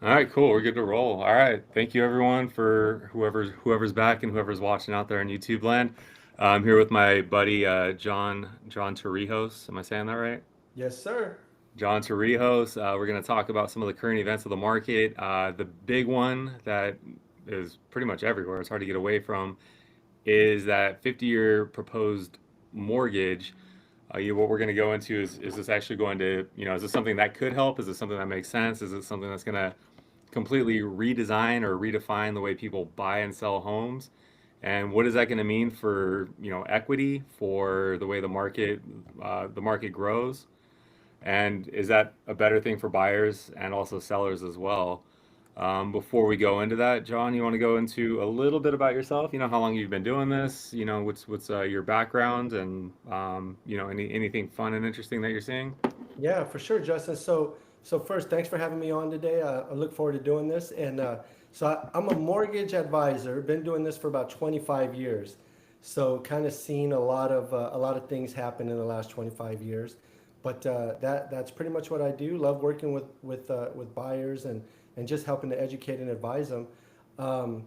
All right, cool. We're good to roll. All right. Thank you everyone for whoever's back and whoever's watching out there in YouTube land. I'm here with my buddy John Torrijos. Am I saying that right? Yes, sir. John Torrijos. We're going to talk about some of the current events of the market. The big one that is pretty much everywhere, it's hard to get away from, is that 50-year proposed mortgage. What we're going to go into is this actually going to, is this something that could help? Is this something that makes sense? Is it something that's going to completely redesign or redefine the way people buy and sell homes? And what is that going to mean for, equity, for the way the market grows? And is that a better thing for buyers and also sellers as well? Before we go into that, John, you want to go into a little bit about yourself? How long you've been doing this? What's your background, and anything fun and interesting that you're seeing? Yeah, for sure, Justin. So first, thanks for having me on today. I look forward to doing this. I'm a mortgage advisor. Been doing this for about 25 years. So kind of seen a lot of things happen in the last 25 years. But that's pretty much what I do. Love working with buyers and just helping to educate and advise them. Um,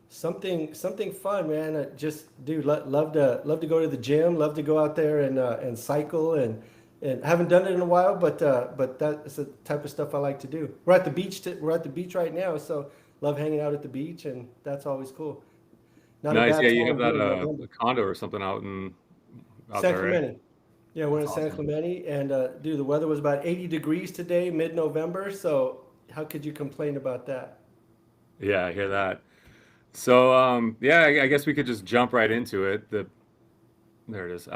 something fun, man. Love to go to the gym. Love to go out there and cycle and I haven't done it in a while, but that's the type of stuff I like to do. We're at the beach right now, so love hanging out at the beach, and that's always cool. Not a Nice. bad Yeah, you have time that being in November. a condo or something out San there, right? Clemente. Yeah, we're That's in San awesome. Clemente, and dude, the weather was about 80 degrees today, mid-November. So how could you complain about that? Yeah, I hear that. So, yeah, I guess we could just jump right into it. There it is.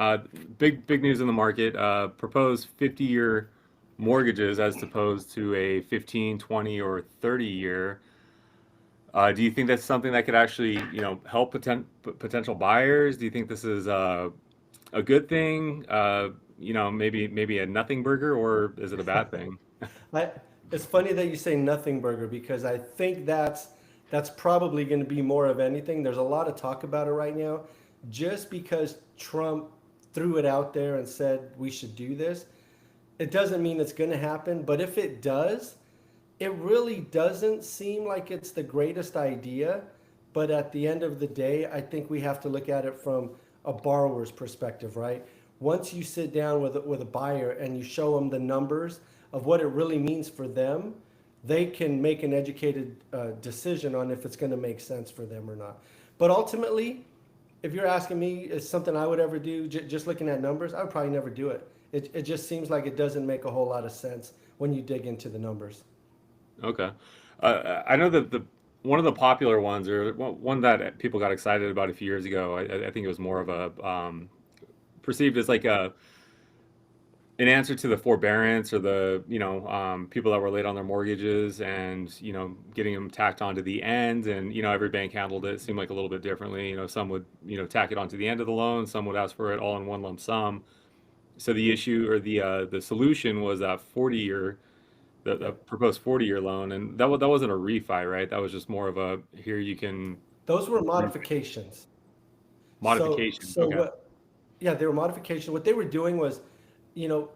Big news in the market. Proposed 50-year mortgages as opposed to a 15, 20, or 30-year. Do you think that's something that could actually, help potential buyers? Do you think this is a good thing? Maybe a nothing burger, or is it a bad thing? I, it's funny that you say nothing burger because I think that's probably going to be more of anything. There's a lot of talk about it right now. Just because Trump threw it out there and said we should do this, it doesn't mean it's going to happen. But if it does, it really doesn't seem like it's the greatest idea. But at the end of the day, I think we have to look at it from a borrower's perspective, right? Once you sit down with a buyer and you show them the numbers of what it really means for them, they can make an educated decision on if it's going to make sense for them or not. But ultimately, if you're asking me, is something I would ever do, just looking at numbers, I would probably never do it. It just seems like it doesn't make a whole lot of sense when you dig into the numbers. Okay. I know that the one of the popular ones, or one that people got excited about a few years ago. I think it was more of a perceived as like an answer to the forbearance, or the people that were late on their mortgages, and getting them tacked onto the end. And every bank handled it, seemed like a little bit differently. Some would tack it onto the end of the loan, some would ask for it all in one lump sum. So the issue, or the solution, was that 40-year, the Yep. proposed 40-year loan. And that wasn't a refi, right? That was just more of a, here you can Those were re- modifications. So modification. so Okay. what Yeah, they were modifications. What they were doing was, you know,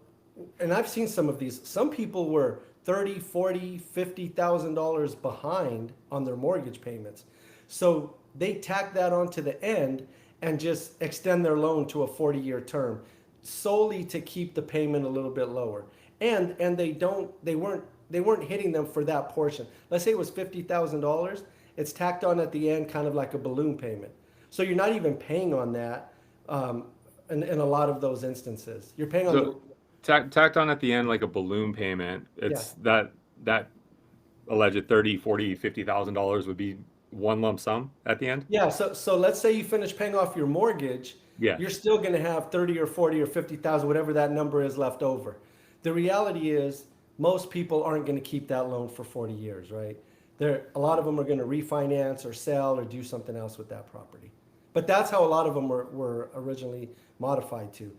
and I've seen some of these. Some people were 30, 40, $50,000 behind on their mortgage payments. So they tack that onto the end and just extend their loan to a 40-year term solely to keep the payment a little bit lower. And they weren't hitting them for that portion. Let's say it was $50,000. It's tacked on at the end, kind of like a balloon payment. So you're not even paying on that um, in a lot of those instances. You're paying on the. So tacked on at the end like a balloon payment. Yeah. It's that alleged 30, 40, $50,000 would be one lump sum at the end. Yeah, so let's say you finish paying off your mortgage, Yeah. you're still going to have 30 or 40 or 50,000, whatever that number is, left over. The reality is most people aren't going to keep that loan for 40 years, right? A lot of them are going to refinance or sell or do something else with that property. But that's how a lot of them were originally modified to.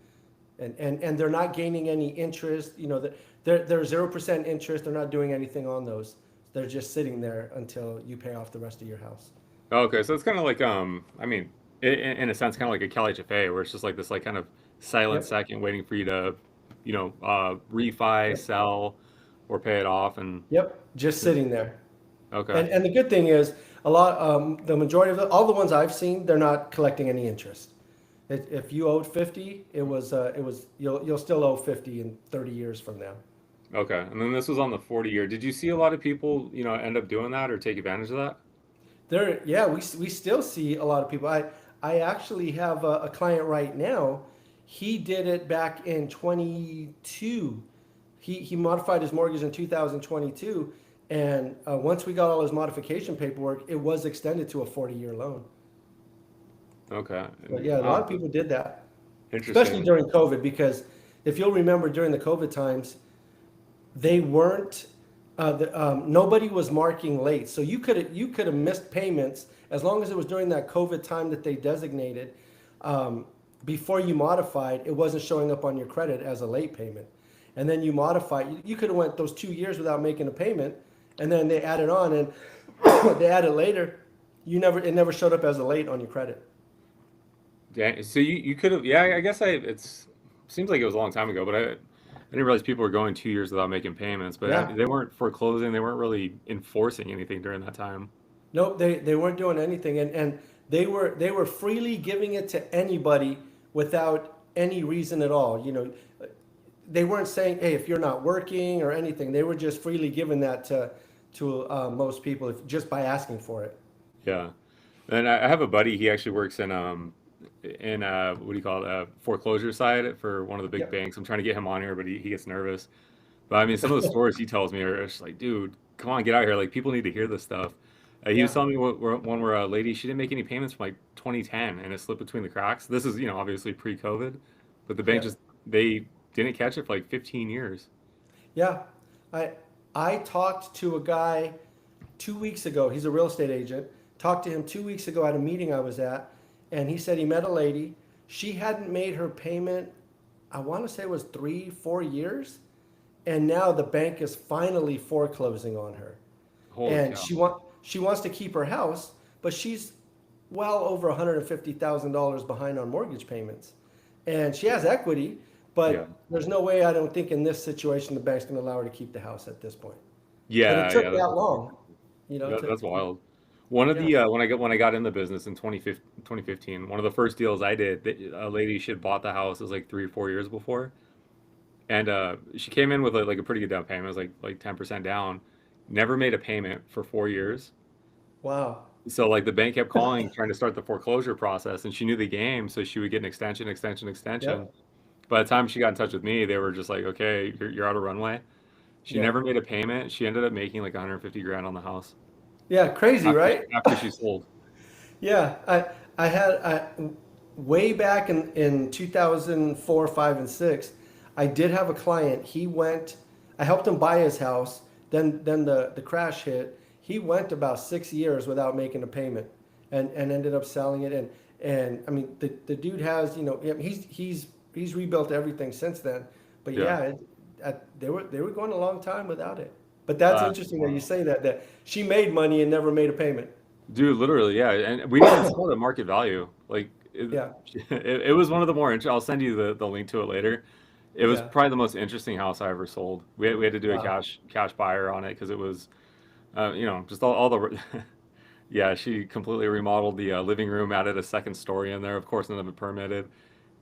And they're not gaining any interest. They're 0% interest. They're not doing anything on those. They're just sitting there until you pay off the rest of your house. Okay, so it's kind of like, I mean, in a sense, kind of like a Cali FA, where it's just like this, like, kind of silent Yep. second, waiting for you to, refi, Yep. sell, or pay it off. And Yep. Just sitting there. Okay. And the good thing is, the majority of all the ones I've seen, they're not collecting any interest. If you owed 50, you'll still owe 50 in 30 years from now. Okay. And then this was on the 40 year. Did you see a lot of people, end up doing that or take advantage of that? Yeah, we still see a lot of people. I actually have a client right now. He did it back in 22. He modified his mortgage in 2022, and once we got all his modification paperwork, it was extended to a 40-year loan. Okay. But yeah, a lot Oh, of people did that, especially interesting. during COVID, because if you'll remember during the COVID times, they weren't nobody was marking late, so you could have missed payments as long as it was during that COVID time that they designated. um, Before you modified, it wasn't showing up on your credit as a late payment, and then you modified, you could have went those 2 years without making a payment, and then they added on, and they added later, it never showed up as a late on your credit. Yeah. So you could have, yeah, I guess seems like it was a long time ago, but I didn't realize people were going 2 years without making payments, but Yeah. they weren't foreclosing. They weren't really enforcing anything during that time. Nope, they weren't doing anything, and they were freely giving it to anybody without any reason at all. They weren't saying, "Hey, if you're not working" or anything. They were just freely giving that to most people just by asking for it. Yeah. And I have a buddy, he actually works in what do you call it, foreclosure side for one of the big Yep. banks. I'm trying to get him on here, but he gets nervous. But I mean, some of the stories he tells me are just like, dude, come on, get out here. Like, people need to hear this stuff. He was Yeah. telling me one where a lady, she didn't make any payments from like 2010 and it slipped between the cracks. This is, obviously pre-COVID, but the bank Yeah. just, they didn't catch it for like 15 years. Yeah. I I talked to a guy 2 weeks ago. He's a real estate agent. Talked to him 2 weeks ago at a meeting I was at, and he said he met a lady. She hadn't made her payment, I want to say it was 3, 4 years, and now the bank is finally foreclosing on her. Holy And cow. she wants to keep her house, but she's well over $150,000 behind on mortgage payments, and she has equity. Yeah. But there's no way, I don't think, in this situation the bank's going to allow her to keep the house at this point. But it Yeah, took yeah, that long, to that's wild. One of yeah, the when I got in the business in 2015, one of the first deals I did, a lady, she had bought the house, it was like 3 or 4 years before, and she came in with like a pretty good down payment. It was like 10% down. Never made a payment for 4 years. wow, So like the bank kept calling, trying to start the foreclosure process, and she knew the game, so she would get an extension, extension, extension. yep, By the time she got in touch with me, they were just like, okay, you're out of runway. She yeah, never made a payment. She ended up making like 150 grand on the house yeah, crazy, right? after she sold. Yeah, I had way back in 2004, 5, and 6. I did have a client. I helped him buy his house. Then the crash hit. He went about 6 years without making a payment, and ended up selling it. And I mean, the dude has, he's rebuilt everything since then. But Yeah. yeah, they were going a long time without it. But that's That's interesting that you wild. say that she made money and never made a payment. Dude, literally, yeah. And we didn't even sell it at market value. Like Yeah, it was one of the more I'll send you the link to it later. It was yeah. probably the most interesting house I ever sold. We had to do a Wow. cash buyer on it because it was just all the yeah, she completely remodeled the living room, added a second story in there. Of course, none of it permitted.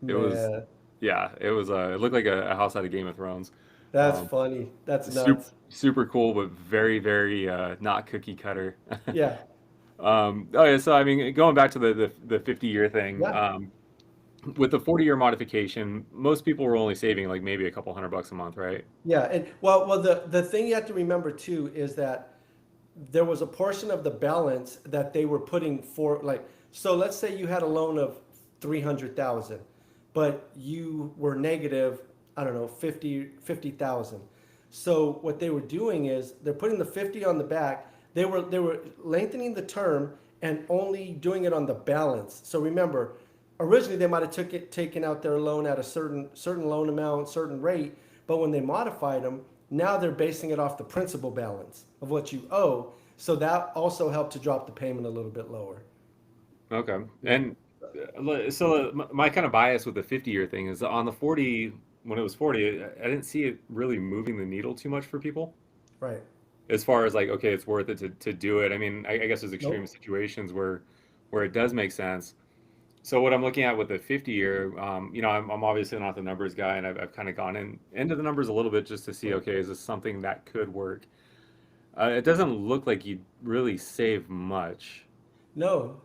It was Man, yeah, it looked like a house out of Game of Thrones. that's Um, funny. That's super nuts. super cool, but very very not cookie cutter. Yeah, Oh yeah, so I mean, going back to the 50-year thing, yeah, with the 40-year modification, most people were only saving like maybe a couple $100 a month, right? yeah. And well, the thing you have to remember too is that there was a portion of the balance that they were putting for, like, so let's say you had a loan of 300,000, but you were negative, I don't know, 50,000. So what they were doing is they're putting the 50 on the back. They were lengthening the term and only doing it on the balance. So remember, originally they might have taken out their loan at a certain loan amount, certain rate, but when they modified them, now they're basing it off the principal balance of what you owe. So that also helped to drop the payment a little bit lower. Okay. Yeah. And so my kind of bias with the 50-year thing is on the 40, when it was 40, I didn't see it really moving the needle too much for people. Right. as far as like, okay, it's worth it to do it. I mean, I guess there's extreme Nope. situations where it does make sense. So what I'm looking at with the 50 year, I'm obviously not the numbers guy, and I've kind of gone into the numbers a little bit just to see, Right. okay, is this something that could work? It doesn't look like you'd really save much. No.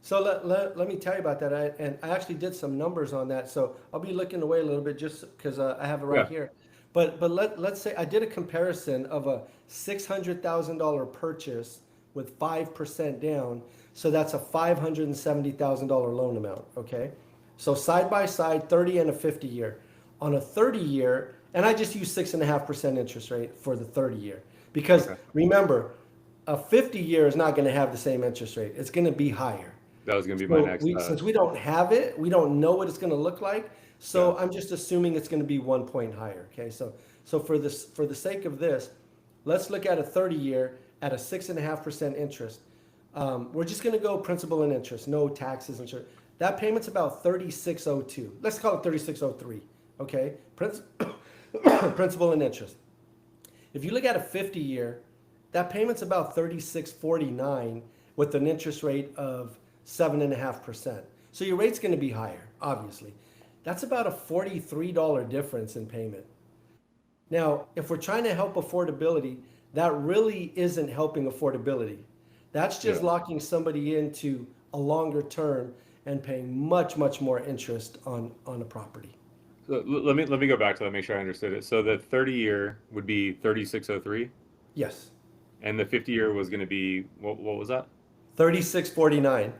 So let me tell you about that. And I actually did some numbers on that. So I'll be looking away a little bit just because I have it right Yeah. here. But let's say I did a comparison of a $600,000 purchase with 5% down. So that's a $570,000 loan amount. Okay. So side by side, 30 and a 50 year. On a 30 year, and I just use 6.5% interest rate for the 30 year. Because Okay. remember, a 50 year is not going to have the same interest rate. It's going to be higher. That was going to be my So next. since we don't have it, we don't know what it's going to look like. Yeah. So I'm just assuming it's going to be 1 point higher. Okay. So for the sake of this, let's look at a 30 year at a 6.5% interest. We're just going to go principal and interest, no taxes and shit. That payment's about 3602. Let's call it 3603. Okay. Principal and interest. If you look at a 50 year, that payment's about 3649 with an interest rate of 7.5%. So your rate's going to be higher, obviously. That's about a $43 difference in payment. Now, if we're trying to help affordability, that really isn't helping affordability. That's just Yeah. locking somebody into a longer term and paying much, much more interest on a property. So let me go back to that, make sure I understood it. So the 30 year would be 3603, Yes, and the 50 year was going to be what was that? 3649.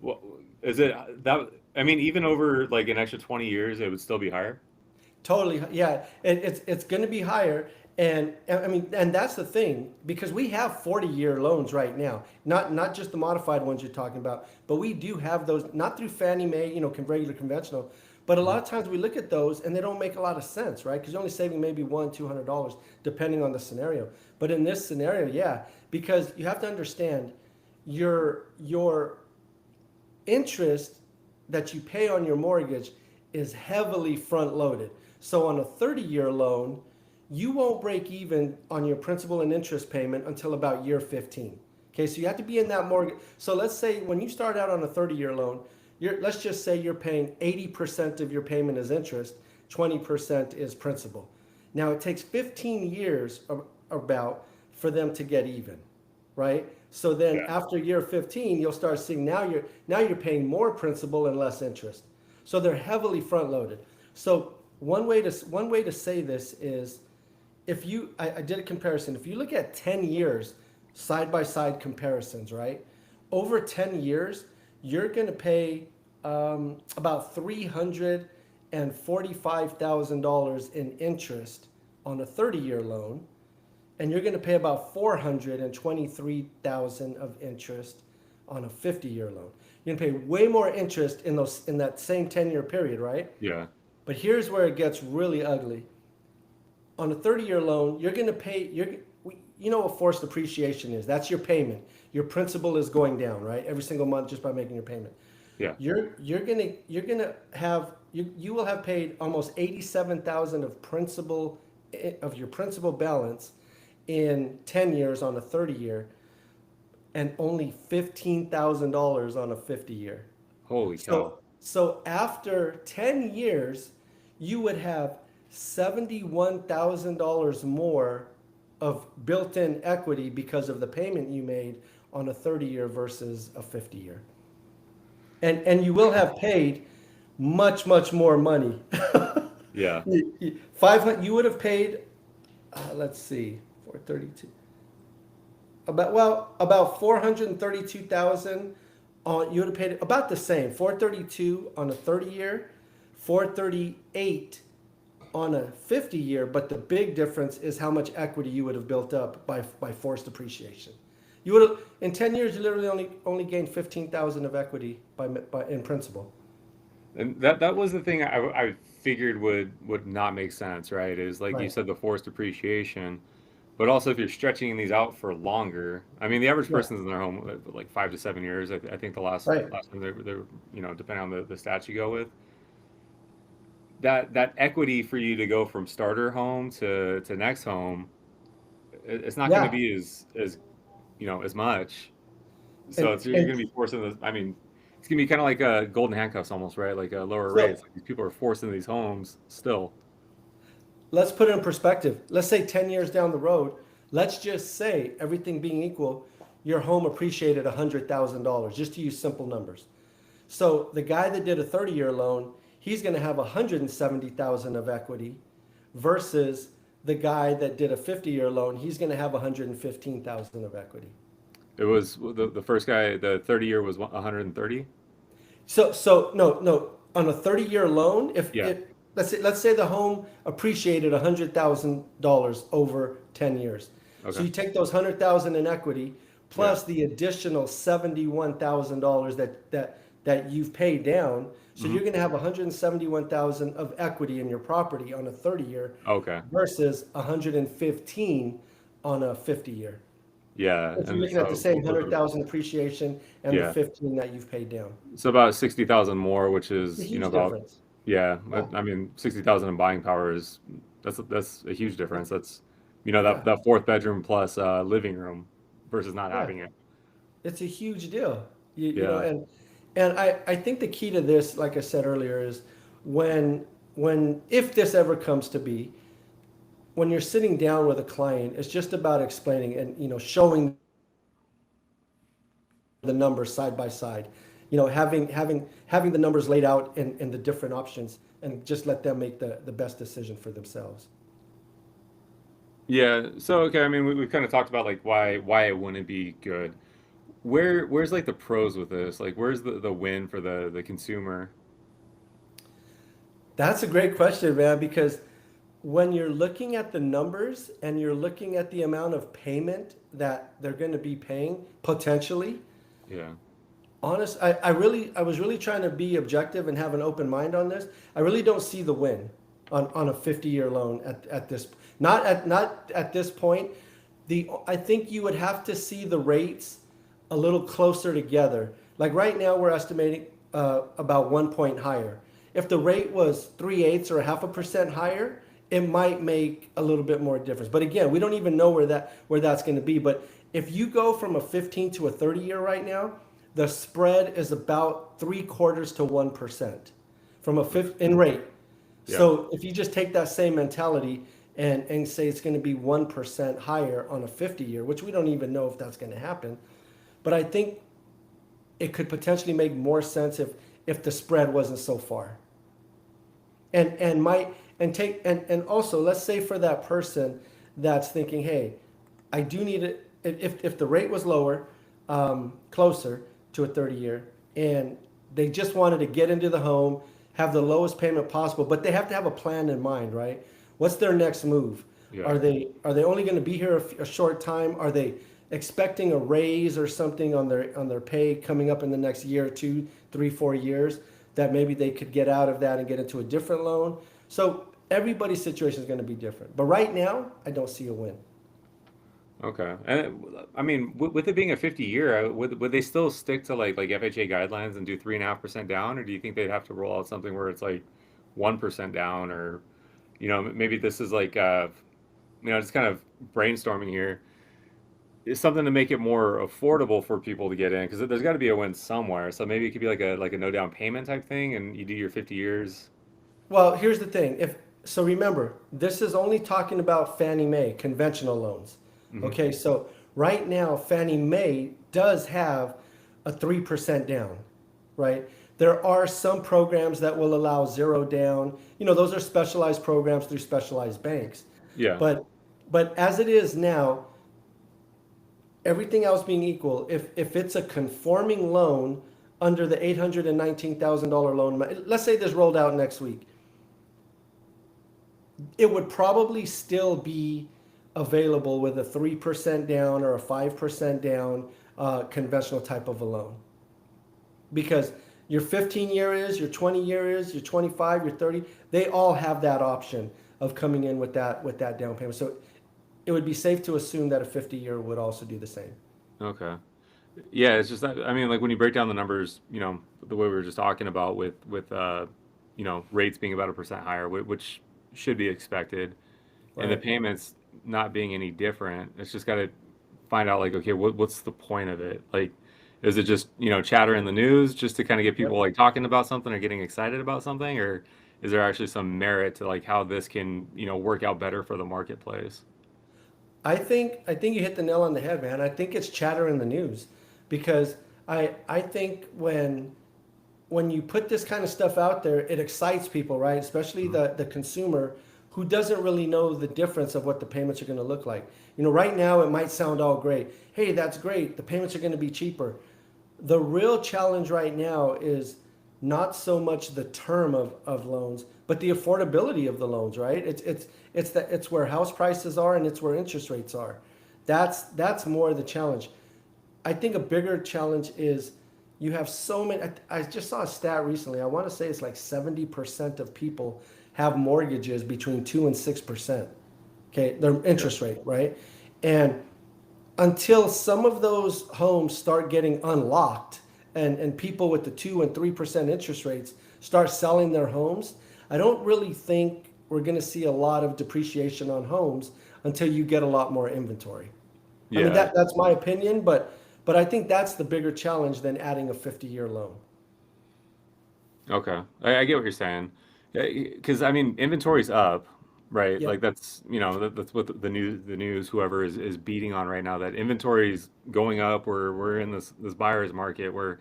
What is it that I mean, even over like an extra 20 years, it would still be higher? Totally, yeah. It's going to be higher, and I mean, and that's the thing because we have 40-year loans right now, not just the modified ones you're talking about, but we do have those not through Fannie Mae, regular conventional, but a lot of times we look at those and they don't make a lot of sense, right? Because you're only saving maybe $100-$200 depending on the scenario. But in this scenario, yeah, because you have to understand your interest that you pay on your mortgage is heavily front loaded. So on a 30-year loan, you won't break even on your principal and interest payment until about year 15. Okay, so you have to be in that mortgage. So let's say when you start out on a 30-year loan, let's just say you're paying 80% of your payment is interest, 20% is principal. Now it takes 15 years about for them to get even, right? So then Yeah. after year 15, you'll start seeing now you're paying more principal and less interest. So they're heavily front loaded. So one way to say this is if I did a comparison. If you look at 10 years side by side comparisons, right? Over 10 years, you're going to pay about $345,000 in interest on a 30-year loan, and you're going to pay about $423,000 of interest on a 50-year loan. You're going to pay way more interest in that same 10-year period, right? Yeah. But here's where it gets really ugly. On a 30-year loan, you're going to pay you know what forced appreciation is. That's your payment. Your principal is going down, right? Every single month just by making your payment. Yeah. You're gonna have you will have paid almost 87,000 of your principal balance in 10 years on a 30-year, and only $15,000 on a 50-year. Holy cow. So after 10 years, you would have $71,000 more of built-in equity because of the payment you made on a 30-year versus a 50-year. And you will have paid much, much more money. Yeah. 500, you would have paid, let's see, 432. About 432,000 on, you would have paid about the same, 432 on a 30-year, 438 on a 50-year, but the big difference is how much equity you would have built up by forced appreciation. You would have in 10 years you literally only gained 15,000 of equity by in principal. And that was the thing I figured would not make sense, right? Is like you Right. said, the forced appreciation, but also if you're stretching these out for longer. I mean, the average Yeah. person's in their home like 5 to 7 years. I think the last Right. last time they're depending on the stats you go with, that equity for you to go from starter home to next home, it's not going to Yeah. be as as much. So And, it's you're and going to be forcing this. I mean, it's going to be kind of like golden handcuffs almost, right? Like lower so rates. Like these people are forced into these homes still. let's put it in perspective. Let's say 10 years down the road, let's just say everything being equal, your home appreciated $100,000, just to use simple numbers. So the guy that did a 30-year loan, he's going to have 170,000 of equity versus the guy that did a 50-year loan, he's going to have 115,000 of equity. It was the first guy. The 30-year was 130. So no, on a 30-year loan, Yeah. if let's say the home appreciated $100,000 over 10 years. So Okay. you take those 100,000 in equity Yeah. plus the additional $71,000 that you've paid down. So Hmm. you're going to have 171,000 of equity in your property on a 30-year Okay. versus 115 on a 50-year. Yeah. If you're And looking at the so same 100,000 appreciation and the yeah. 15 that you've paid down. So about 60,000 more, which It's a is huge about difference. yeah. Yeah. I mean 60,000 in buying power is that's a huge difference. That's Yeah. that fourth bedroom plus living room versus not Yeah. having it. It's a huge deal. You know, Yeah. and I think the key to this, like I said earlier, is when if this ever comes to be, when you're sitting down with a client, it's just about explaining and showing the numbers side by side. Having the numbers laid out in the different options and just let them make the best decision for themselves. Yeah. So okay, I mean we've kind of talked about like why it wouldn't be good. Where's like the pros with this? Like where's the win for the consumer? That's a great question, man, because when you're looking at the numbers and you're looking at the amount of payment that they're going to be paying potentially, Yeah. I was really trying to be objective and have an open mind on this. I really don't see the win on a 50-year loan at this not at this point. I think you would have to see the rates a little closer together. Like right now, we're estimating about 1 point higher. If the rate was 3/8 or a 0.5% higher, it might make a little bit more difference. But again, we don't even know where that's going to be. But if you go from a 15 to a 30-year right now, the spread is about 3/4 to 1% from a fifth in rate. Yeah. So if you just take that same mentality and say it's going to be 1% higher on a 50-year, which we don't even know if that's going to happen, but I think it could potentially make more sense if the spread wasn't so far. And might and take and also let's say for that person that's thinking, hey, I do need it. If the rate was lower, closer to a 30-year, and they just wanted to get into the home, have the lowest payment possible, but they have to have a plan in mind, right? What's their next move? Yeah. Are they only going to be here a short time? Are they expecting a raise or something on their pay coming up in the next year, 2, 3, 4 years, that maybe they could get out of that and get into a different loan? So everybody's situation is going to be different. But right now, I don't see a win. Okay. And I mean, with it being a 50 year, would they still stick to like FHA guidelines and do 3.5% down, or do you think they'd have to roll out something where it's like 1% down, or maybe this is like just kind of brainstorming here. Is something to make it more affordable for people to get in because there's got to be a win somewhere. So maybe it could be like a no down payment type thing, and you do your 50 years. Well, here's the thing. If so, remember, this is only talking about Fannie Mae conventional loans. Hmm. Okay, so right now Fannie Mae does have a 3% down, right? There are some programs that will allow zero down. Those are specialized programs through specialized banks. Yeah. But as it is now, everything else being equal, if it's a conforming loan under the $819,000 loan, let's say this rolled out next week, it would probably still be available with a 3% down or a 5% down conventional type of a loan. Because your 15-year is, your 20-year is, your 25, your 30, they all have that option of coming in with that down payment. So it would be safe to assume that a 50-year would also do the same. Okay. Yeah, it's just that I mean, like when you break down the numbers, the way we were just talking about with rates being about 1% higher, which should be expected, and the Right. payments, not being any different. It's just got to find out like, okay, what's the point of it? Like, is it just, chatter in the news just to kind of get people Yep. like talking about something or getting excited about something, or is there actually some merit to like how this can, work out better for the marketplace? I think you hit the nail on the head, man. I think it's chatter in the news because I think when you put this kind of stuff out there, it excites people, right? Especially Mhm. the consumer who doesn't really know the difference of what the payments are going to look like. Right now it might sound all great. Hey, that's great. The payments are going to be cheaper. The real challenge right now is not so much the term of loans, but the affordability of the loans, right? It's where house prices are and it's where interest rates are. That's more the challenge. I think a bigger challenge is you have so many. I just saw a stat recently. I want to say it's like 70% of people have mortgages between 2 and 6%. Okay, their Yeah. interest rate, right? And until some of those homes start getting unlocked and people with the 2 and 3% interest rates start selling their homes, I don't really think we're going to see a lot of depreciation on homes until you get a lot more inventory. I mean Yeah. that's my opinion, but I think that's the bigger challenge than adding a 50-year loan. Okay. I get what you're saying. Because I mean, inventory's up, right? Yep. Like that's what the news, whoever is beating on right now, that inventory's going up. We're in this buyer's market where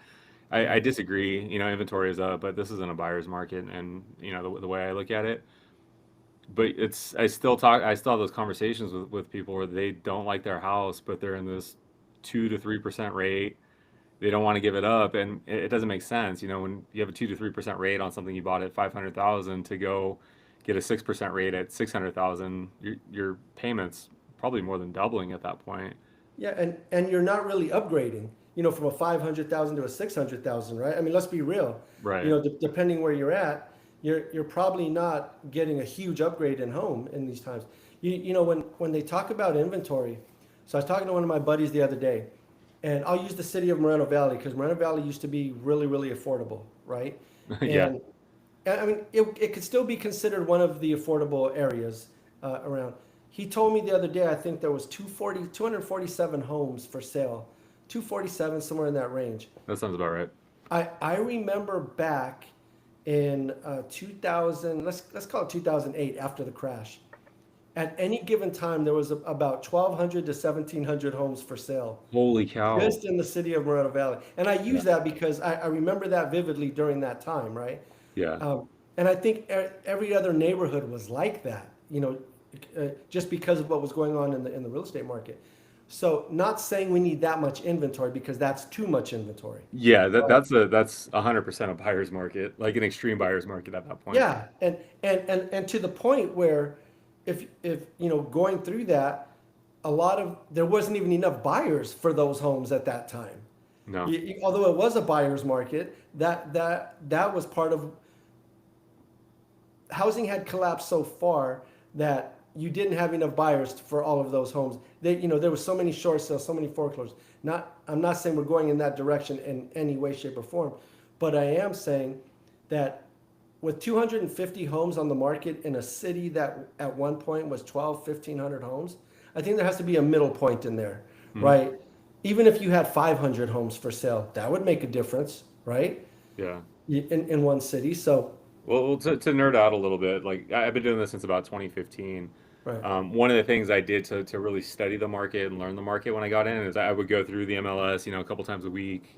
I Mhm. disagree. Inventory is up, but this isn't a buyer's market, and the way I look at it. But I still have those conversations with people where they don't like their house, but they're in this 2 to 3% rate. They don't want to give it up, and it doesn't make sense. When you have a 2 to 3% rate on something you bought at 500,000 to go get a 6% rate at 600,000, your payments probably more than doubling at that point. Yeah, and you're not really upgrading, from a 500,000 to a 600,000, right? I mean, let's be real. Right. Depending where you're at, you're probably not getting a huge upgrade in home in these times. When they talk about inventory, so I was talking to one of my buddies the other day, and I'll use the city of Moreno Valley because Moreno Valley used to be really, really affordable, right? Yeah. And I mean, it could still be considered one of the affordable areas around. He told me the other day, I think there was 247 homes for sale, 247, somewhere in that range. That sounds about right. I remember back in 2000, let's call it 2008, after the crash. At any given time, there was about 1,200 to 1,700 homes for sale, Holy cow. just in the city of Moreno Valley. And I Yeah. use that because I remember that vividly during that time, right? Yeah. And I think every other neighborhood was like that, just because of what was going on in the real estate market. So, not saying we need that much inventory because that's too much inventory. Yeah, that Right. that's 100% a buyer's market, like an extreme buyer's market at that point. Yeah, and to the point where, if going through that, there wasn't even enough buyers for those homes at that time. No. Although it was a buyer's market, that was part of housing had collapsed so far that you didn't have enough buyers for all of those homes. There was so many short sales, so many foreclosures. I'm not saying we're going in that direction in any way, shape, or form, but I am saying that with 250 homes on the market in a city that at one point was 12, 1,500 homes, I think there has to be a middle point in there, Mhm. right? Even if you had 500 homes for sale, that would make a difference, right? Yeah. In one city. So, Well, to nerd out a little bit, like I've been doing this since about 2015. right. One of the things I did to really study the market and learn the market when I got in is I would go through the MLS, a couple times a week,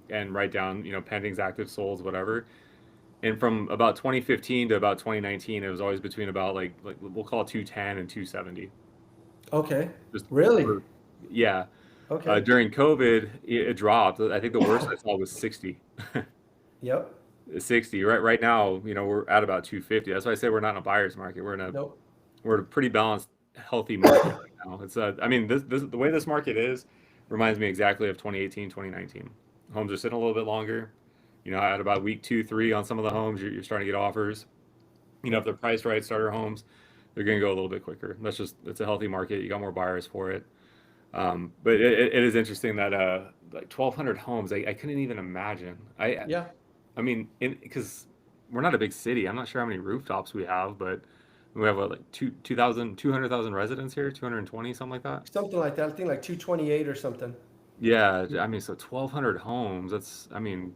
and write down, pendings, active solds, whatever. And from about 2015 to about 2019, it was always between about like we'll call it 210 and 270. Okay. Just Really? for, yeah. Okay. During COVID, it dropped. I think the worst I saw was 60. Yep. 60. Right now, we're at about 250. That's why I say we're not in a buyer's market. Nope. We're in a pretty balanced, healthy market right now. It's I mean this the way this market is reminds me exactly of 2018, 2019. Homes are sitting a little bit longer. At about week 2, 3 on some of the homes, you're starting to get offers. If they're priced right, starter homes, they're going to go a little bit quicker. It's a healthy market. You got more buyers for it. But it is interesting that like 1,200 homes, I couldn't even imagine. Yeah. I mean, because we're not a big city. I'm not sure how many rooftops we have, but We have what, like 200,000 residents here, 220, something like that. something like that. I think like 228 or something. Yeah, I mean, so 1,200 homes. That's, I mean,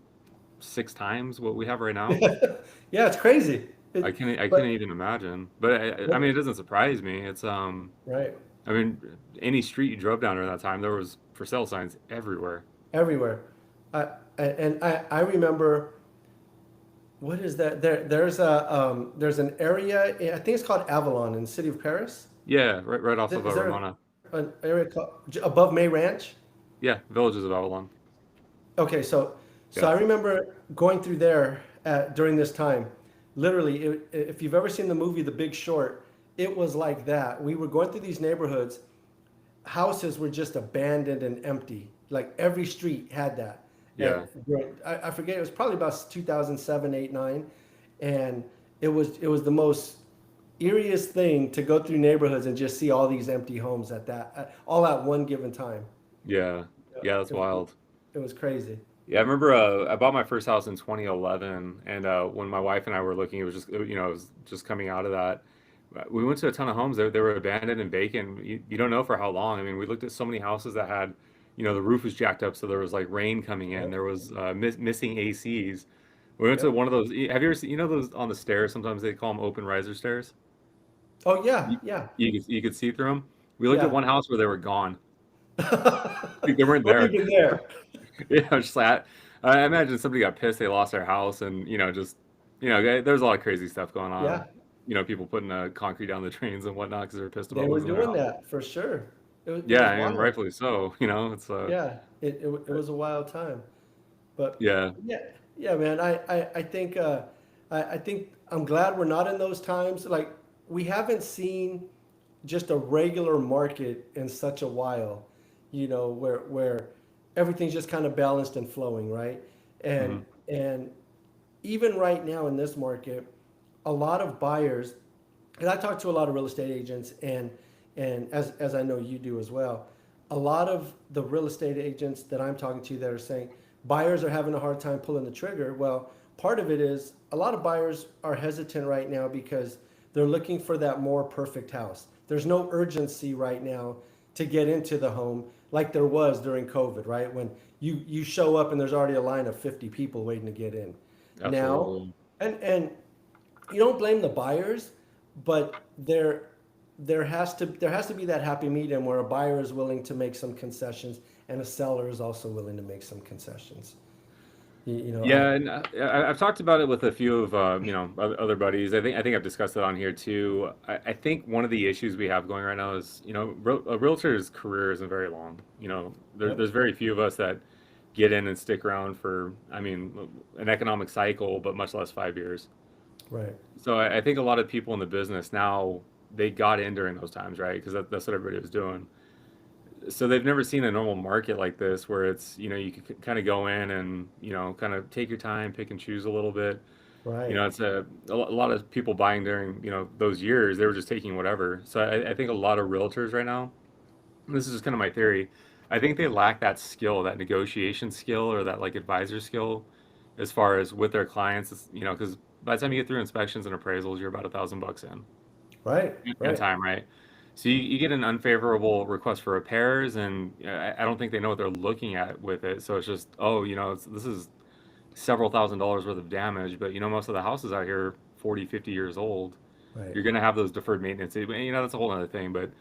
six times what we have right now. Yeah, it's crazy. I But can't even imagine. But I what, mean, it doesn't surprise me. right, I mean, any street you drove down during that time, there was for sale signs everywhere. everywhere. I, I remember, what is that? There's an area, I think it's called Avalon in the city of Paris. Yeah, right off of Is there Ramona. an area called above May Ranch? Yeah, Villages of Avalon. Okay, so Yeah, I remember going through there during this time. Literally, if you've ever seen the movie The Big Short, it was like that. We were going through these neighborhoods. Houses were just abandoned and empty. Like every street had that. And yeah, I forget, it was probably about 2007, 8, 9, and it was the most eeriest thing to go through neighborhoods and just see all these empty homes all at one given time. yeah, Yeah, yeah. That's It was wild. it was crazy. Yeah, I remember I bought my first house in 2011, and when my wife and I were looking, it was just it was just coming out of that. We went to a ton of homes. They were abandoned and vacant. You don't know for how long. I mean, we looked at so many houses that had, the roof was jacked up, so there was like rain coming in. Yep. There was missing ACs. We went to Yep. one of those. Have you ever seen, those on the stairs? Sometimes they call them open riser stairs. Oh yeah, You, yeah, you could see through them. We looked at yeah. one house where they were gone. Like, they weren't Weren't there. even there. Yeah, I was just like, I imagine somebody got pissed, they lost their house, and just there's a lot of crazy stuff going on. Yeah, People putting concrete down the drains and whatnot because they're pissed they about were losing their doing house. that for sure. It was Yeah, and wild. rightfully so. It's Yeah, it was a wild time. But yeah, yeah, yeah, man. I think I think I'm glad we're not in those times. Like we haven't seen just a regular market in such a while, where everything's just kind of balanced and flowing, right? And hmm and even right now in this market, a lot of buyers, and I talk to a lot of real estate agents, and as I know you do as well, a lot of the real estate agents that I'm talking to that are saying buyers are having a hard time pulling the trigger. Well, part of it is a lot of buyers are hesitant right now because they're looking for that more perfect house. There's no urgency right now to get into the home like there was during COVID, right? When you show up and there's already a line of 50 people waiting to get in. Now, absolutely. and you don't blame the buyers, but there has to be that happy medium where a buyer is willing to make some concessions and a seller is also willing to make some concessions. I Yeah, and I've talked about it with a few of other buddies. I think I've discussed it on here too. I think one of the issues we have going right now is a realtor's career isn't very long. Yep. There's very few of us that get in and stick around for, I mean, an economic cycle, but much less 5 years. Right. So I think a lot of people in the business now, they got in during those times, right? Because that's what everybody was doing. So they've never seen a normal market like this where it's, you could kind of go in and, kind of take your time, pick and choose a little bit. Right. It's a lot of people buying during, those years, they were just taking whatever. So I think a lot of realtors right now, and this is just kind of my theory, I think they lack that skill, that negotiation skill or that like advisor skill as far as with their clients, because by the time you get through inspections and appraisals, you're about $1,000 in Right. and Right. time, right? So you get an unfavorable request for repairs, and I don't think they know what they're looking at with it. So it's just, oh, this is several $1,000s worth of damage, but most of the houses out here are 40, 50 years old. Right. You're going to have those deferred maintenance. That's a whole other thing. But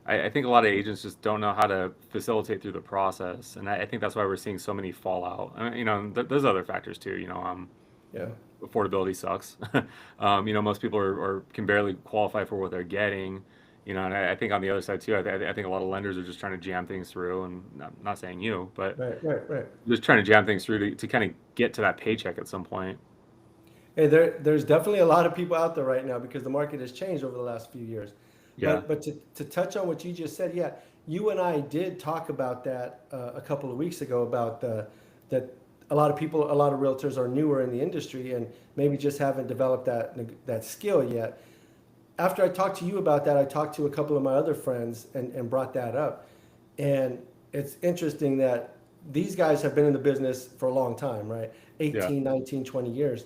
I think a lot of agents just don't know how to facilitate through the process, and I think that's why we're seeing so many fallout. I mean, there's other factors too. Yeah. Affordability sucks. Most people can barely qualify for what they're getting. And I think on the other side too, I think a lot of lenders are just trying to jam things through, and I'm not saying you, but Right. Right. Right. just trying to jam things through to kind of get to that paycheck at some point. Hey, there's definitely a lot of people out there right now because the market has changed over the last few years. Yeah, But to touch on what you just said, yeah, you and I did talk about that a couple of weeks ago about that a lot of people, a lot of realtors are newer in the industry and maybe just haven't developed that skill yet. After I talked to you about that, I talked to a couple of my other friends and brought that up. And it's interesting that these guys have been in the business for a long time, right? yeah, 18, 19, 20 years.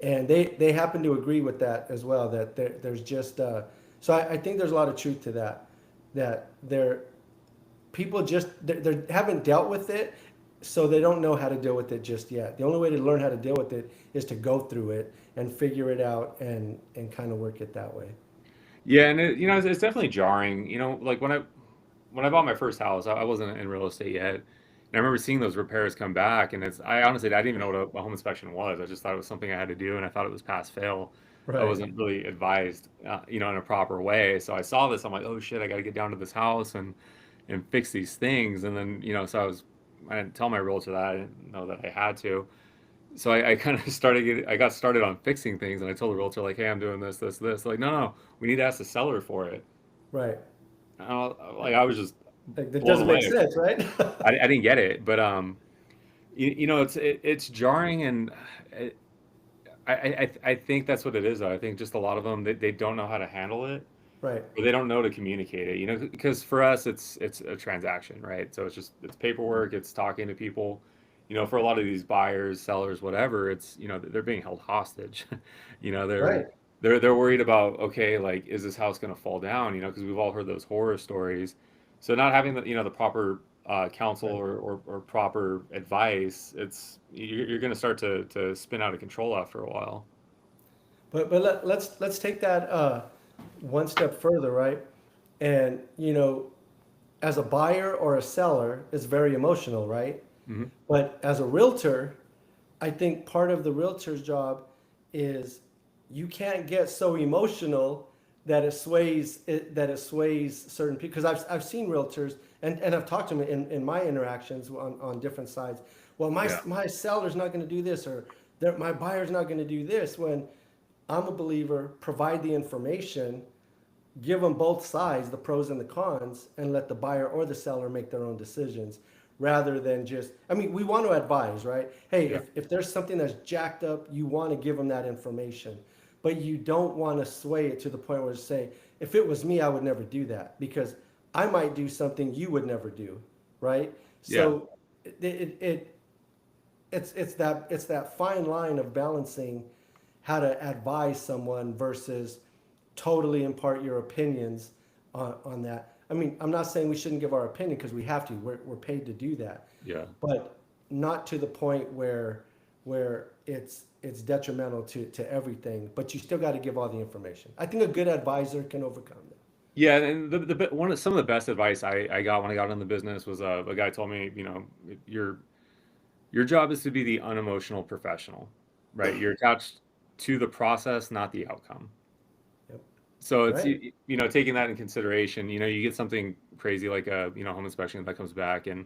And they happen to agree with that as well, that there's just, so I think there's a lot of truth to that, that people just, they haven't dealt with it, so they don't know how to deal with it just yet. The only way to learn how to deal with it is to go through it and figure it out and kind of work it that way. Yeah, and it's definitely jarring. Like when I bought my first house, I wasn't in real estate yet. And I remember seeing those repairs come back, and I honestly, I didn't even know what a home inspection was. I just thought it was something I had to do, and I thought it was pass fail. I Right. wasn't really advised, in a proper way. So I saw this, I'm like, oh shit, I got to get down to this house and fix these things. And then, so I didn't tell my realtor that. I didn't know that I had to. So I kind of I got started on fixing things, and I told the realtor like, hey, I'm doing this, this, this. Like, no, no, we need to ask the seller for it. Right. I was just Like, that blown doesn't make away. sense, right? I didn't get it, but it's jarring, and I think that's what it is. Though. I think just a lot of them they don't know how to handle it, Right. or they don't know to communicate it. Because for us it's a transaction, right? So it's paperwork, it's talking to people. For a lot of these buyers, sellers, whatever, it's they're being held hostage. you know, they're Right. they're worried about, okay, like, is this house going to fall down? Because we've all heard those horror stories. So not having the proper counsel Right. or proper advice, you're going to start to spin out of control after a while. But let's take that one step further, right? And as a buyer or a seller, it's very emotional, right? Hmm. But as a realtor, I think part of the realtor's job is you can't get so emotional that it sways certain people. Because I've seen realtors and I've talked to them in my interactions on different sides. Well, Yeah. my seller's not going to do this, or my buyer's not going to do this. When I'm a believer, provide the information, give them both sides, the pros and the cons, and let the buyer or the seller make their own decisions rather than just, I mean, we want to advise, right? Hey, Yeah. if there's something that's jacked up, you want to give them that information, but you don't want to sway it to the point where you say, if it was me, I would never do that because I might do something you would never do, right? Yeah. So it's that fine line of balancing how to advise someone versus totally impart your opinions on that. I mean, I'm not saying we shouldn't give our opinion because we have to. We're paid to do that, Yeah. but not to the point where it's detrimental to everything. But you still got to give all the information. I think a good advisor can overcome that. Yeah, and some of the best advice I got when I got in the business was a guy told me, your your job is to be the unemotional professional, right? You're attached to the process, not the outcome. Yep. So it's Right. taking that in consideration. You get something crazy like a home inspection that comes back, and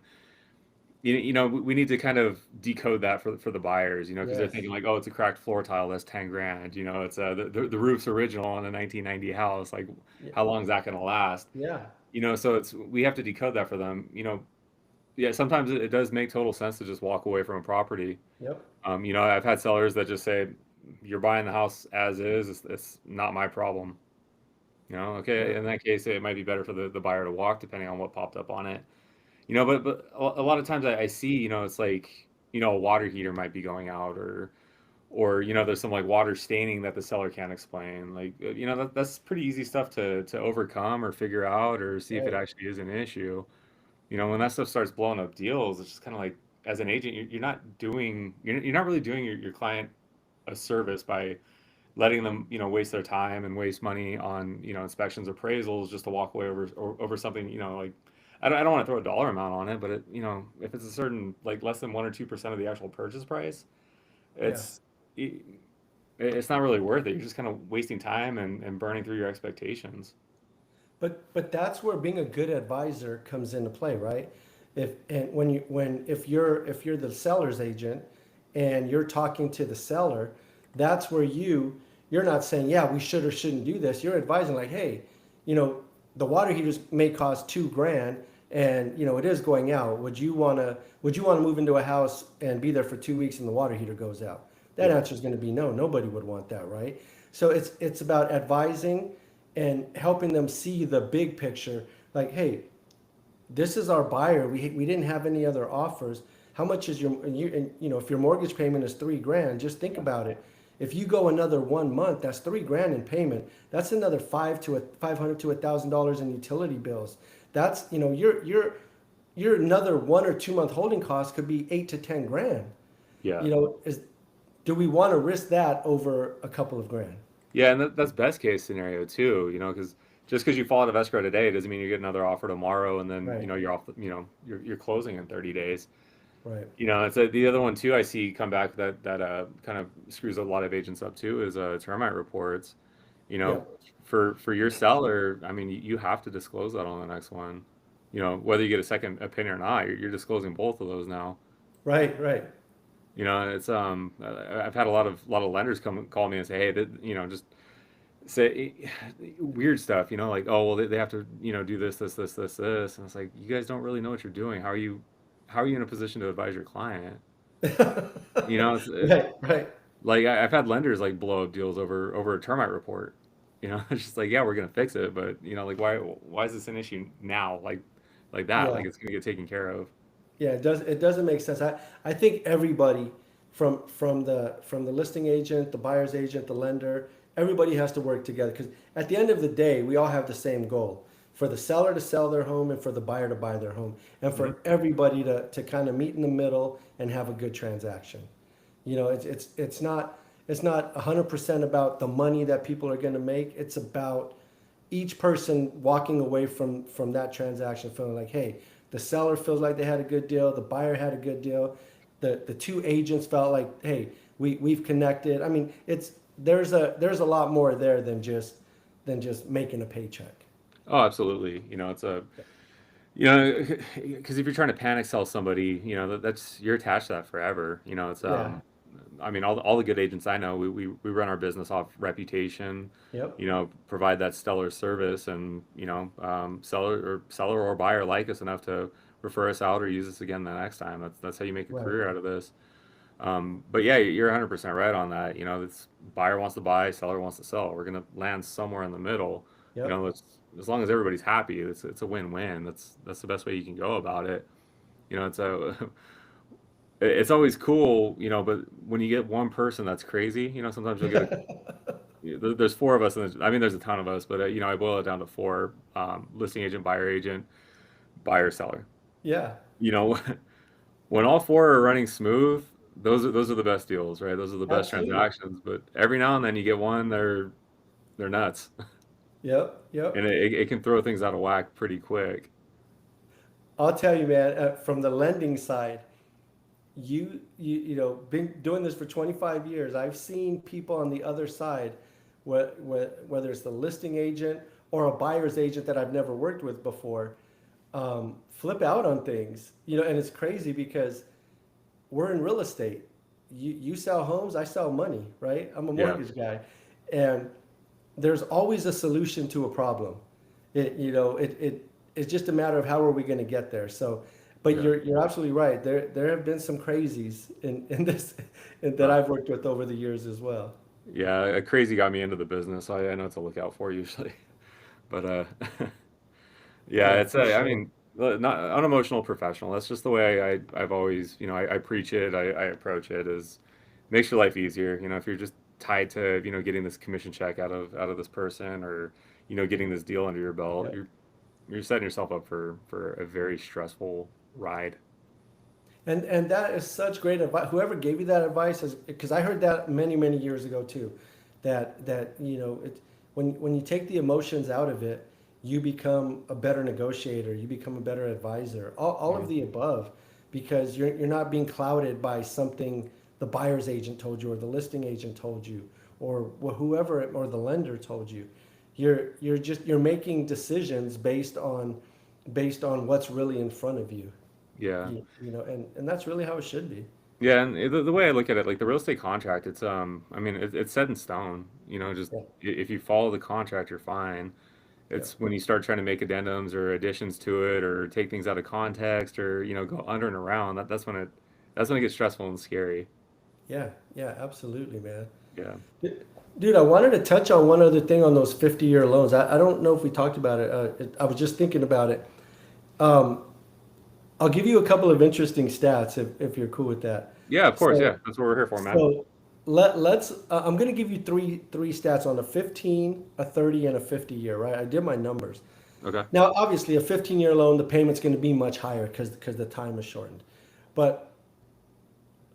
we need to kind of decode that for the buyers, because they're Yes. thinking like, oh, it's a cracked floor tile, that's 10 grand. It's the roof's original on a 1990 house. Like, Yeah. how long is that going to last? Yeah. So we have to decode that for them. Yeah, sometimes it does make total sense to just walk away from a property. Yep. I've had sellers that just say, you're buying the house as is, it's not my problem. Okay, Yep. in that case, it might be better for the buyer to walk, depending on what popped up on it. But a lot of times I see, it's like, a water heater might be going out, or there's some like water staining that the seller can't explain. Like, that's pretty easy stuff to overcome or figure out or see if it Right. actually is an issue. When that stuff starts blowing up deals, it's just kind of like, as an agent, you're not really doing your client a service by letting them, waste their time and waste money on, inspections, appraisals, just to walk away over something, like, I don't want to throw a dollar amount on it, but if it's a certain, like, less than 1 or 2% of the actual purchase price, Yeah. it's it, it's not really worth it. You're just kind of wasting time and burning through your expectations. But that's where being a good advisor comes into play, right? If and when if you're the seller's agent and you're talking to the seller, that's where you're not saying, yeah, we should or shouldn't do this. You're advising like, hey, you know, the water heaters may cost 2 grand and it is going out. Would you wanna move into a house and be there for 2 weeks and the water heater goes out? That Yeah. answer is going to be no. Nobody would want that, right? So it's about advising and helping them see the big picture. Like, hey, this is our buyer. We didn't have any other offers. How much is your and if your mortgage payment is 3 grand, just think about it. If you go another 1 month, that's $3,000 in payment. That's another $500 to $1,000 in utility bills. That's, your another 1 or 2 month holding cost could be 8 to 10 grand. Yeah. Do we want to risk that over a couple of grand? Yeah, and that's best case scenario too, because just because you fall out of escrow today doesn't mean you get another offer tomorrow, and then Right, you're off, you're closing in 30 days. right. It's the other one too I see come back that kind of screws a lot of agents up too is termite reports. You know, Yep. for your seller, I mean, you have to disclose that on the next one. Whether you get a second opinion or not, you're disclosing both of those now. Right, right. It's I've had a lot of lenders come call me and say, hey, just say weird stuff, like, oh, well, they have to, do this, and it's like, you guys don't really know what you're doing. How are you in a position to advise your client? It's Right, right. like I've had lenders like blow up deals over a termite report. It's just like, yeah, we're gonna fix it, but like, why is this an issue now? Like that, Yeah. like it's gonna get taken care of. Yeah, it doesn't make sense. I think everybody from the listing agent, the buyer's agent, the lender, everybody has to work together because at the end of the day, we all have the same goal. For the seller to sell their home and for the buyer to buy their home and Mhm. for everybody to kind of meet in the middle and have a good transaction. It's not 100% about the money that people are going to make. It's about each person walking away from that transaction feeling like, hey, the seller feels like they had a good deal, the buyer had a good deal, the two agents felt like, hey, we've connected. I mean, there's a lot more there than just making a paycheck. Oh, absolutely. Because if you're trying to panic sell somebody, that's you're attached to that forever. It's Yeah. I mean, all the good agents I know, we run our business off reputation. Yep. Provide that stellar service, and seller or buyer like us enough to refer us out or use us again the next time. That's how you make a Right. career out of this. But yeah, you're 100% right on that. This buyer wants to buy, seller wants to sell. We're gonna land somewhere in the middle. Yep. As long as everybody's happy, it's a win-win. That's the best way you can go about it. It's a it's always cool, but when you get one person that's crazy, sometimes you'll get there's four of us, and I mean, there's a ton of us, but I boil it down to four: listing agent, buyer agent, buyer, seller. Yeah. You know, when all four are running smooth, those are the best deals, right? Those are the best Absolutely. transactions. But every now and then you get one, they're nuts, Yep. and Yep. it can throw things out of whack pretty quick. I'll tell you, man, from the lending side, been doing this for 25 years. I've seen people on the other side, whether it's the listing agent or a buyer's agent that I've never worked with before, flip out on things. And it's crazy because we're in real estate. You sell homes, I sell money, right? I'm a Yeah, mortgage guy, and there's always a solution to a problem. It's just a matter of how are we going to get there. So, but yeah. you're absolutely right. There have been some crazies in this that Uh, I've worked with over the years as well. yeah, a crazy got me into the business. So I know what to look out for usually. But yeah, Yeah, it's for I sure. mean, not unemotional professional. That's just the way I've always, I preach it. I approach it is makes your life easier. If you're just tied to, getting this commission check out of this person, or getting this deal under your belt, Yeah. you're setting yourself up for a very stressful ride. And that is such great advice. Whoever gave you that advice is because I heard that many years ago too, that when you take the emotions out of it, you become a better negotiator. You become a better advisor. All of Mhm. the above, because you're not being clouded by something the buyer's agent told you or the listing agent told you or whoever or the lender told you. You're making decisions based on what's really in front of you. Yeah. And that's really how it should be. Yeah, and the way I look at it, like the real estate contract, it's I mean, it's set in stone. Just Yeah, if you follow the contract, you're fine. yeah, It's when you start trying to make addendums or additions to it, or take things out of context, or go under and around. That's when it gets stressful and scary. yeah, yeah, absolutely, man. Yeah. Dude, I wanted to touch on one other thing on those 50-year loans. I don't know if we talked about it. I was just thinking about it. Um, I'll give you a couple of interesting stats if you're cool with that. Yeah, of course. Yeah, So, that's what we're here for, man. so let's. I'm going to give you three stats on a 15, a 30, and a 50 year. Right? I did my numbers. Okay. Now, obviously, a 15-year loan, the payment's going to be much higher because the time is shortened. But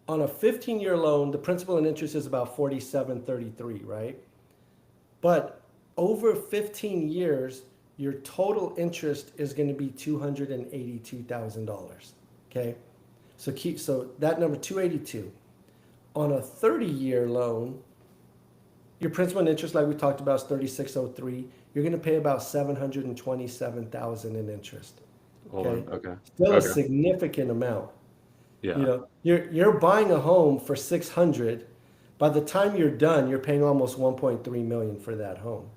on a 15-year loan, the principal and interest is about 47.33, right? But over 15 years, your total interest is going to be $282,000. Okay, so that number 282. On a 30-year loan, your principal and interest, like we talked about, is 3603. You're going to pay about 727,000 in interest. Okay, Okay. still a Okay. significant amount. Yeah. You know, you're buying a home for 600. By the time you're done, you're paying almost 1.3 million for that home.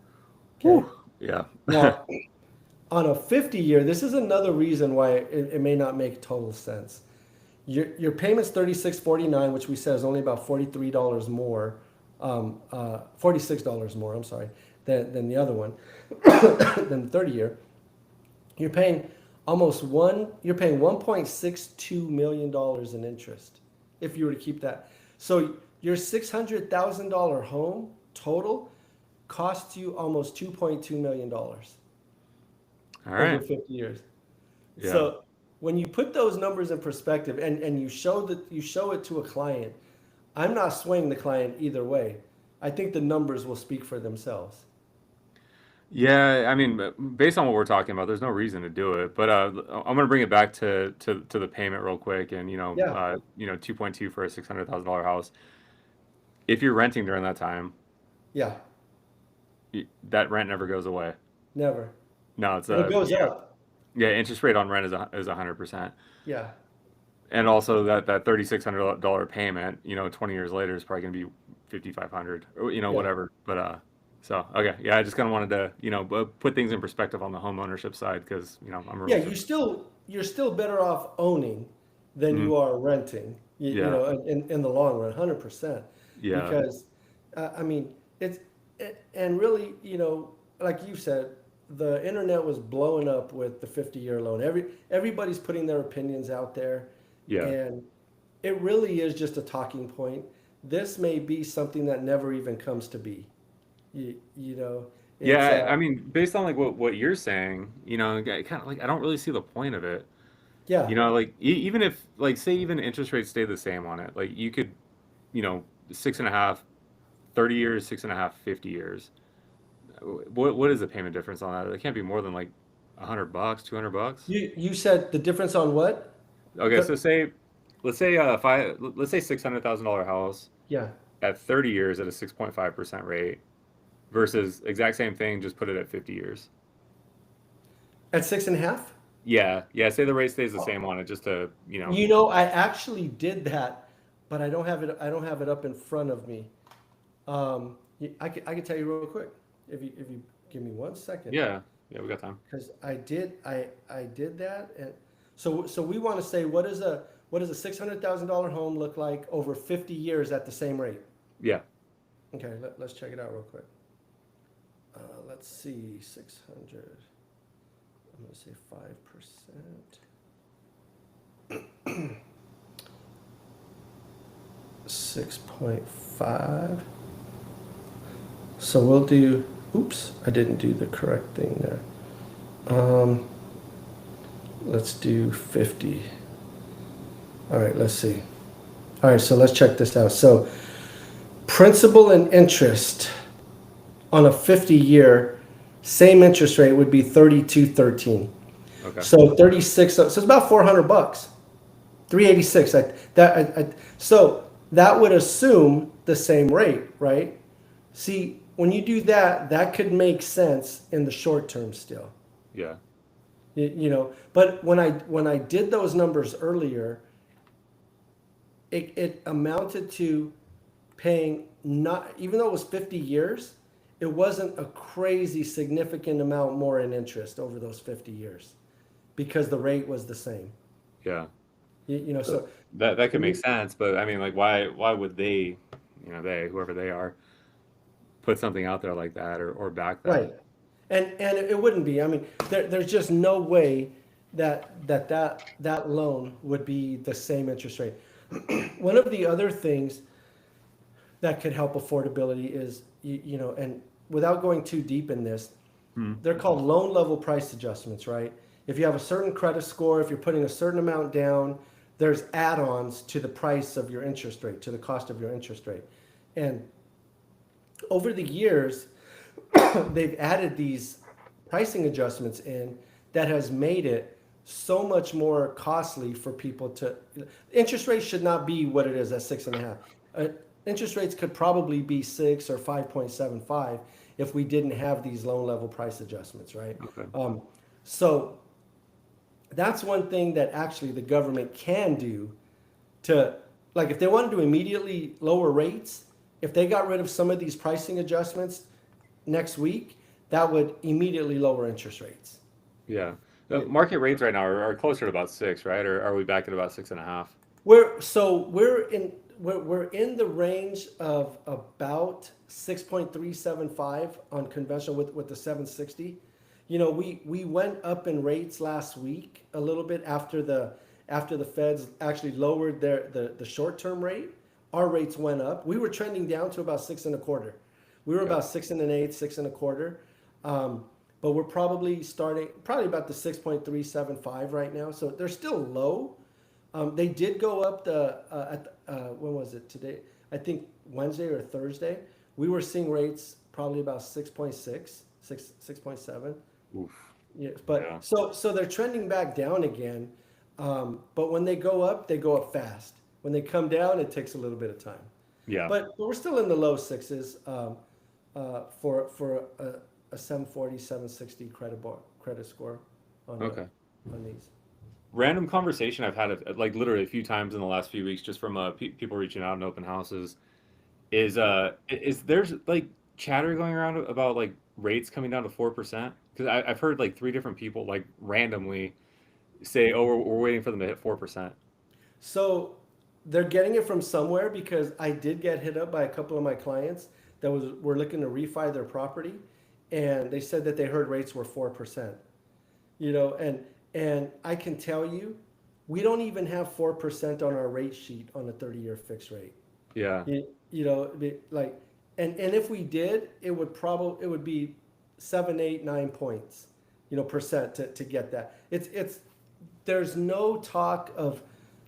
Okay. Whew. Yeah. Now, on a 50-year, this is another reason why it may not make total sense. Your payment's $36.49, which we said is only about $43 more, $46 more. I'm sorry, than the other one, than the 30-year. You're paying You're paying $1.62 million in interest if you were to keep that. So your $600,000 home total costs you almost $2.2 million All over right. 50 years. Yeah. So when you put those numbers in perspective and you show it to a client, I'm not swaying the client either way. I think the numbers will speak for themselves. Yeah, I mean, based on what we're talking about, there's no reason to do it. But I'm gonna bring it back to the payment real quick, and Yeah, 2.2 for a $600,000 house. If you're renting during that time, yeah, that rent never goes away. never. No, it's And it goes up. yeah, interest rate on rent is 100%, Yeah, and also that $3,600 payment, 20 years later is probably gonna be 5,500, or yeah. whatever. But so okay, yeah, I just kind of wanted to put things in perspective on the home ownership side because I'm a Yeah, realtor. you're still better off owning than Mhm. you are renting. You Yeah, know, in the long run, 100%. yeah, Because, I mean, and really, like you said, the internet was blowing up with the 50-year loan. Everybody's putting their opinions out there, yeah. and it really is just a talking point. This may be something that never even comes to be. You know, it's Yeah, I mean, based on like what you're saying, kind of like I don't really see the point of it. yeah. Like even if like say even interest rates stay the same on it, like you could, you know, six and a half, 30 years, six and a half, 50 years. What is the payment difference on that? It can't be more than like $100, $200. You said the difference on what? Okay, The so let's say $600,000 house yeah, at 30 years at a 6.5% rate versus exact same thing, just put it at 50 years. at 6.5. Yeah, yeah. Say the rate stays the same on it, just to I actually did that, but I don't have it. I don't have it up in front of me. I could tell you real quick if you give me 1 second, Yeah, yeah. We got time. because I did that, and so we want to say what does a $600,000 home look like over 50 years at the same rate? Yeah. Okay, let's check it out real quick. Let's see, 600. I'm gonna say 5%. 6.5. So we'll do, oops, I didn't do the correct thing there. Let's do 50. All right, let's see. All right, so let's check this out. So principal and interest on a 50-year, same interest rate would be 32.13. Okay. So 36, so it's about $400. 386. So that would assume the same rate, right? See, when you do that, that could make sense in the short term still. Yeah. But when I did those numbers earlier, it amounted to paying, not even though it was 50 years, it wasn't a crazy significant amount more in interest over those 50 years because the rate was the same. Yeah. So So that could when make you, sense, but I mean, like, why would they, whoever they are, put something out there like that or back that? right. And it wouldn't be. I mean, there's just no way that loan would be the same interest rate. One of the other things that could help affordability is, and without going too deep in this, Hmm. they're called loan level price adjustments, right? If you have a certain credit score, if you're putting a certain amount down, there's add-ons to the price of your interest rate, to the cost of your interest rate. And over the years, they've added these pricing adjustments in that has made it so much more costly for people to. Interest rates should not be what it is at 6.5. Interest rates could probably be 6 or 5.75 if we didn't have these loan level price adjustments, right? Okay. So that's one thing that actually the government can do to, like, if they wanted to immediately lower rates, if they got rid of some of these pricing adjustments next week, that would immediately lower interest rates. Yeah. The It- market rates right now are closer to about 6, right? Or are we back at about 6.5? we're in the range of about 6.375 on conventional with the 760. We went up in rates last week a little bit after the Feds actually lowered the short term rate. Our rates went up. We were trending down to about 6.25. We were Okay. about 6.125, 6.25. But we're probably about the 6.375 right now. So they're still low. They did go up when was it today? I think Wednesday or Thursday. We were seeing rates probably about 6.6, 6.7. Oof. Yeah, but Yeah. so they're trending back down again. But when they go up fast. When they come down, it takes a little bit of time. Yeah. But we're still in the low sixes for a 740, 760 credit score Okay. on these. Random conversation I've had like literally a few times in the last few weeks, just from people reaching out in open houses, is there's like chatter going around about like rates coming down to 4%? Because I've heard like three different people like randomly say, oh, we're waiting for them to hit 4%. So they're getting it from somewhere because I did get hit up by a couple of my clients that were looking to refi their property, and they said that they heard rates were 4%. And I can tell you, we don't even have 4% on our rate sheet on a 30-year fixed rate. Yeah. Like, and if we did, it would be 7, 8, 9 points, percent to get that. There's no talk of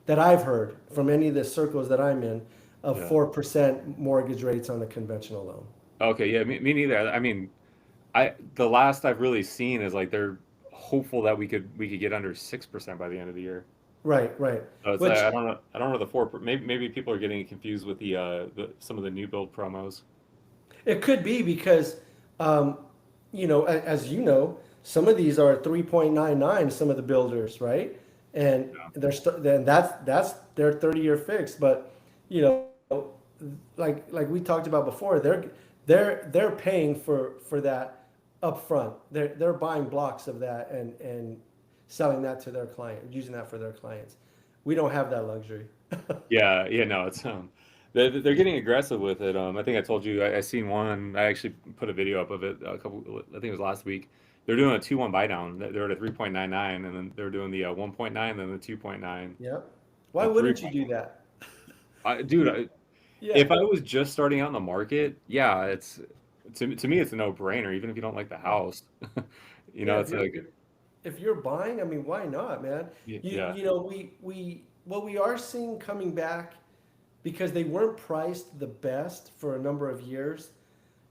that I've heard from any of the circles that I'm in of Yeah. 4% mortgage rates on a conventional loan. Okay. Yeah. Me neither. I mean, the last I've really seen is like they're hopeful that we could get under 6% by the end of the year. Right, right. So it's like Which I don't know the four. Maybe people are getting confused with the some of the new build promos. it could be because, as you know, some of these are 3.99. Some of the builders, right? And then that's their 30-year fix. But you know, like we talked about before, they're paying for that upfront. They're buying blocks of that and selling that to their client, using that for their clients. We don't have that luxury. Yeah, yeah, no, it's they're getting aggressive with it. I think I told you I seen one. I actually put a video up of it a couple. I think it was last week. They're doing a 2-1 buy down. They're at a 3.99, and then they're doing the 1.9, then the 2.9, Yep. Why the wouldn't you 3. do that? Dude, Yeah. if I was just starting out in the market, yeah, it's to me it's a no-brainer. Even if you don't like the house, Yeah, it's like if you're buying, I mean, why not, man? yeah, We what we are seeing coming back because they weren't priced the best for a number of years.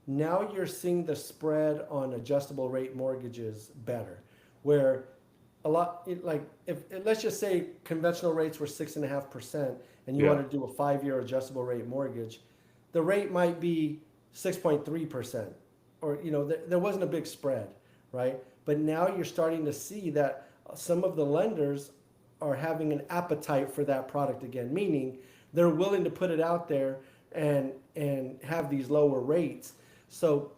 Now you're seeing the spread on adjustable rate mortgages better, where like if let's just say conventional rates were 6.5%, and you yeah, want to do a 5-year adjustable rate mortgage, the rate might be 6.3%, or there wasn't a big spread, right? But now you're starting to see that some of the lenders are having an appetite for that product again, meaning they're willing to put it out there and have these lower rates. So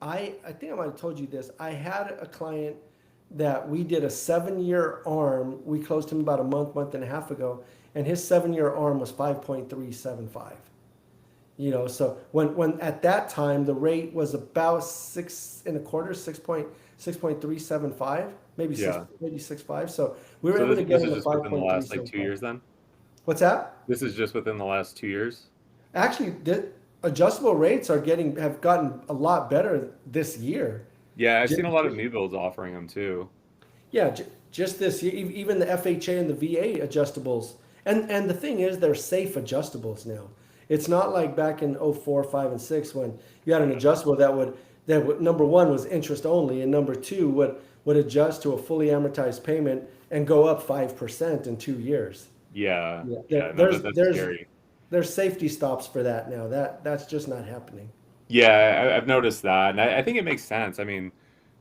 I think I might have told you this. I had a client that we did a 7-year ARM. We closed him about a month and a half ago, and his 7-year ARM was 5.375. So when at that time the rate was about 6.25, 6.375, maybe six, yeah. maybe 6.5. So we were So able this to get this him is to just within the last like 2 5.375. years then? What's that? This is just within the last 2 years? Actually, adjustable rates have gotten a lot better this year. Yeah, I've Just, seen a lot of new builds offering them too. yeah, just this year, even the FHA and the VA adjustables. And the thing is, they're safe adjustables now. It's not like back in '04, 5, and 6 when you had an adjustable that would number one was interest only, and number two would adjust to a fully amortized payment and go up 5% in 2 years. Yeah, Yeah, yeah, no, there's that's there's scary. there's safety stops for that now. That's just not happening. Yeah, I've noticed that, and I think it makes sense. I mean,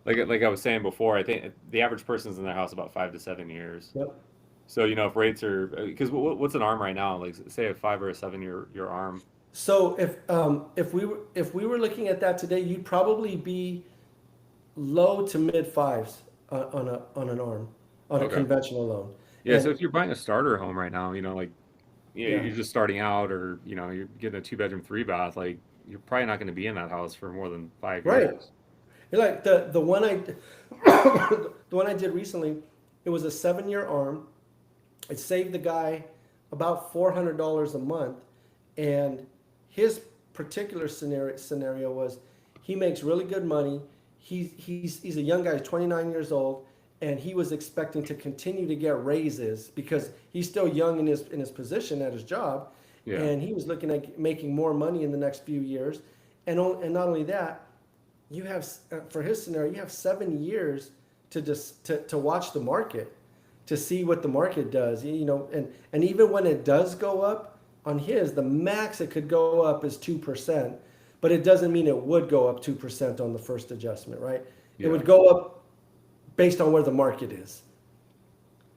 like I was saying before, I think the average person's in their house about 5 to 7 years. Yep. So if rates are because what's an arm right now? Like say a 5 or a 7 year arm. So if we were looking at that today, you'd probably be low to mid fives on an arm on a Okay. conventional loan. Yeah, so And if you're buying a starter home right now, like yeah, you're just starting out, or you're getting a 2 bedroom, 3 bath, like you're probably not going to be in that house for more than 5 years. right. You're like the one I the one I did recently. It was a 7 year arm. It saved the guy about $400 a month, and his particular scenario was he makes really good money. He's a young guy, he's 29 years old, and he was expecting to continue to get raises because he's still young in his position at his job, Yeah. and he was looking at making more money in the next few years, and not only that, you have for his scenario, you have 7 years to watch the market, to see what the market does. And even when it does go up on his, the max it could go up is 2%, but it doesn't mean it would go up 2% on the first adjustment, right? It Yeah. would go up based on where the market is.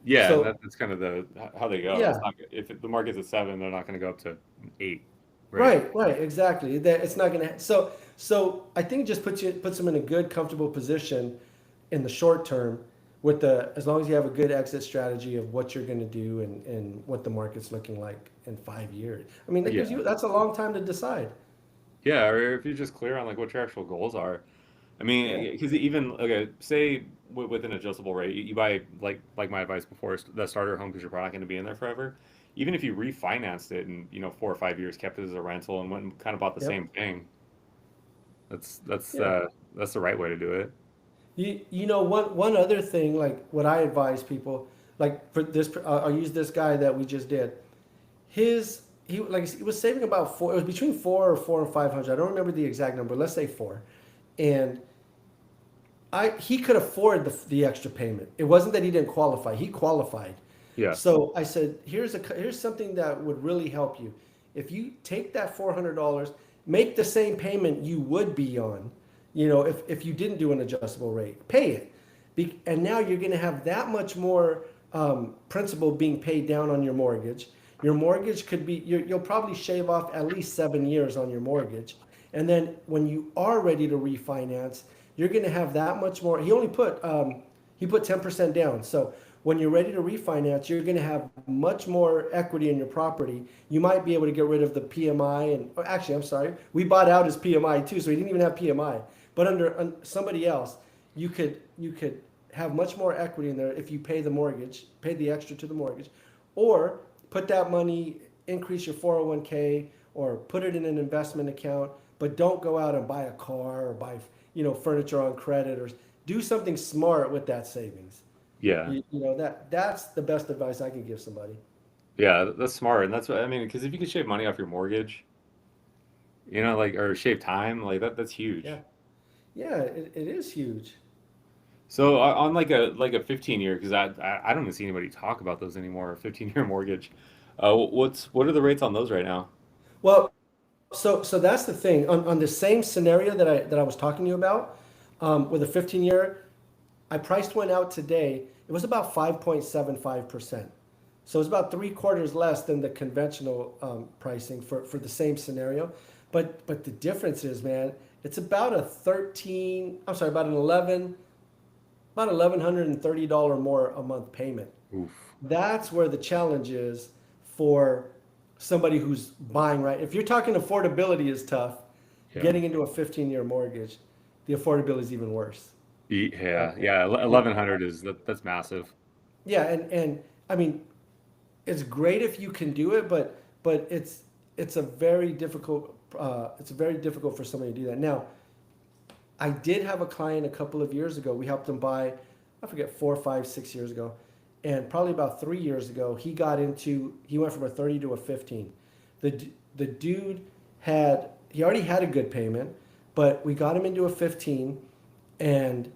Yeah, and So that's kind of how they go. It's yeah, not if the market's at 7, they're not going to go up to 8, right? right, exactly. That it's not going to. So I think it just puts them in a good, comfortable position in the short term, with the as long as you have a good exit strategy of what you're going to do and what the market's looking like in 5 years. I mean, Yeah. that's a long time to decide. Yeah, or if you're just clear on like what your actual goals are. I Yeah. mean, because even okay, say with an adjustable rate, you buy like my advice before, the starter home, because you're probably not going to be in there forever. Even if you refinanced it and 4 or 5 years, kept it as a rental, and went and kind of bought the Yep. same thing, that's that's Yeah. uh that's the right way to do it. One other thing, like what I advise people, like for this, I'll use this guy that we just did. He was saving about four. It was between four and 500. I don't remember the exact number. Let's say four, and he could afford the extra payment. It wasn't that he didn't qualify. He qualified. Yeah, So I said, here's something that would really help you. If you take that $400, make the same payment you would be on, if you didn't do an adjustable rate, pay it. And now you're going to have that much more principal being paid down on your mortgage. Your mortgage could be, you'll probably shave off at least 7 years on your mortgage. And then when you are ready to refinance, you're going to have that much more. He put 10% down. So when you're ready to refinance, you're going to have much more equity in your property. You might be able to get rid of the PMI. And actually, I'm sorry, we bought out his PMI too, so he didn't even have PMI. But under somebody else, you could have much more equity in there if you pay the extra to the mortgage, or put that money, increase your 401k, or put it in an investment account. But don't go out and buy a car or buy furniture on credit, or do something smart with that savings. yeah, That's the best advice I can give somebody. yeah. That's smart, and that's what I mean. Because if you could shave money off your mortgage, like or shave time, like that's Yeah, huge. yeah, it is huge. So on like a 15 year, because I don't even see anybody talk about those anymore. A 15 year mortgage. What are the rates on those right now? Well, so that's the thing on the same scenario that I was talking to you about, with a 15 year. I priced one out today. It was about 5.75%. So it's about three quarters less than the conventional pricing for the same scenario. But the difference is, man, it's about a 13, I'm sorry, about an 11, about $1,130 more a month payment. Oof. That's where the challenge is for somebody who's buying, right. If you're talking affordability is tough, Yeah. getting into a 15-year mortgage, the affordability is even worse. Yeah. Okay. Yeah. And 1,100 that's massive. yeah, and I mean, it's great if you can do it, but it's a very difficult it's very difficult for somebody to do that. Now, I did have a client a couple of years ago. We helped him buy, I forget, 4, 5, 6 years ago, and probably about 3 years ago, he went from a 30 to a 15. The dude he already had a good payment, but we got him into a 15, and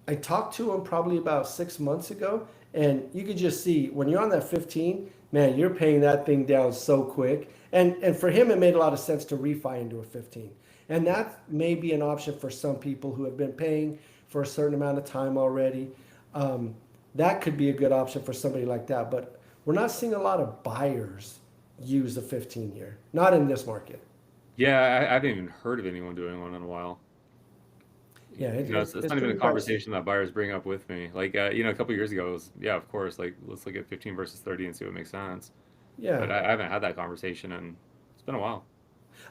I talked to him probably about 6 months ago, and you could just see when you're on that 15, man, you're paying that thing down so quick. And for him, it made a lot of sense to refi into a 15. And that may be an option for some people who have been paying for a certain amount of time already. That could be a good option for somebody like that. But we're not seeing a lot of buyers use a 15-year, not in this market. Yeah, I haven't even heard of anyone doing one in a while. Yeah, It's it's not even a pretty pricey. conversation that buyers bring up with me. Like, a couple years ago, it was, yeah, of course, like, let's look at 15 versus 30 and see what makes sense. Yeah. But I haven't had that conversation, and it's been a while.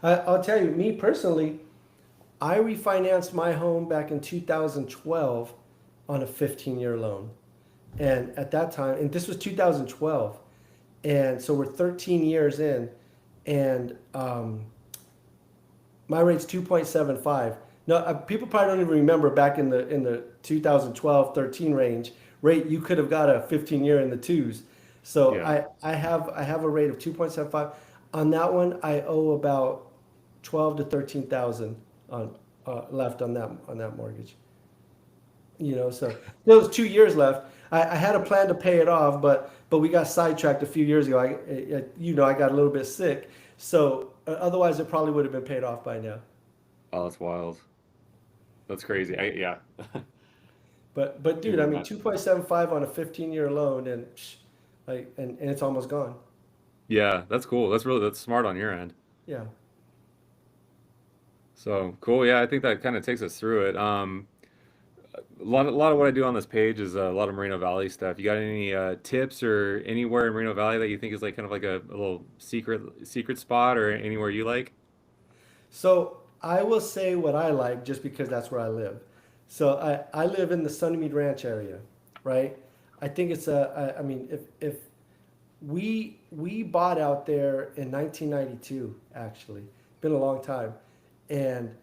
I'll tell you, me personally, I refinanced my home back in 2012 on a 15-year loan. And at that time, and this was 2012, and so we're 13 years in, and my rate's 2.75. Now, people probably don't even remember back in the 2012-13 range rate, you could have got a 15-year in the twos. So Yeah. I have a rate of 2.75. On that one, I owe about 12 to 13,000 on left on that mortgage. So there was 2 years left. I had a plan to pay it off, but we got sidetracked a few years ago. I got a little bit sick, so otherwise it probably would have been paid off by now. Oh, that's wild. That's crazy. Yeah. But Can't dude, I even mean, imagine. 2.75 on a 15-year loan, and and it's almost gone. Yeah, that's cool. That's smart on your end. Yeah. So cool. Yeah, I think that kind of takes us through it. A lot of what I do on this page is a lot of Moreno Valley stuff. You got any tips or anywhere in Moreno Valley that you think is like kind of like a little secret spot or anywhere you like? So I will say what I like just because that's where I live. So I live in the Sunnymead Ranch area, right? I think I mean, if we bought out there in 1992, actually, been a long time, and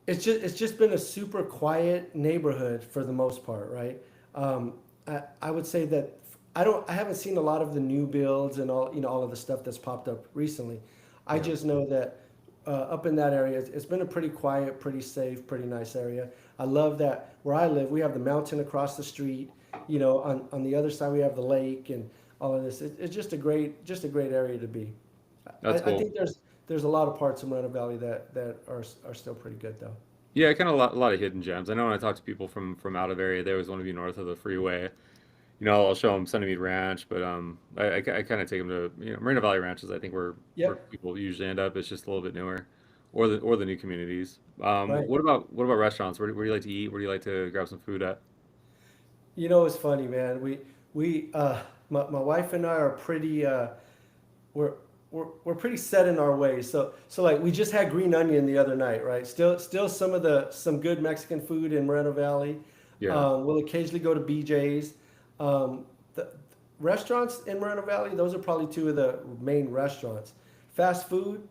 it's just been a super quiet neighborhood for the most part, right? I would say that I haven't seen a lot of the new builds and all of the stuff that's popped up recently. I Yeah. just know that up in that area, it's been a pretty quiet, pretty safe, pretty nice area. I love that where I live, we have the mountain across the street. On the other side we have the lake and all of this. It's just a great area to be. I, That's I cool. think there's a lot of parts of Moreno Valley that are still pretty good though. Yeah, kind of a lot of hidden gems. I know when I talk to people from out of area, they always want to be north of the freeway. I'll show them Sunnymead Ranch, but I kind of take them to Moreno Valley Ranch is I think where Yep. people usually end up. It's just a little bit newer, or the new communities. Right. What about restaurants? Where do you like to eat? Where do you like to grab some food at? It's funny, man. My wife and I are pretty we're we're pretty set in our ways. So like we just had green onion the other night, right? Still some good Mexican food in Moreno Valley. Yeah, We'll occasionally go to BJ's. The restaurants in Moreno Valley, those are probably two of the main restaurants. Fast food,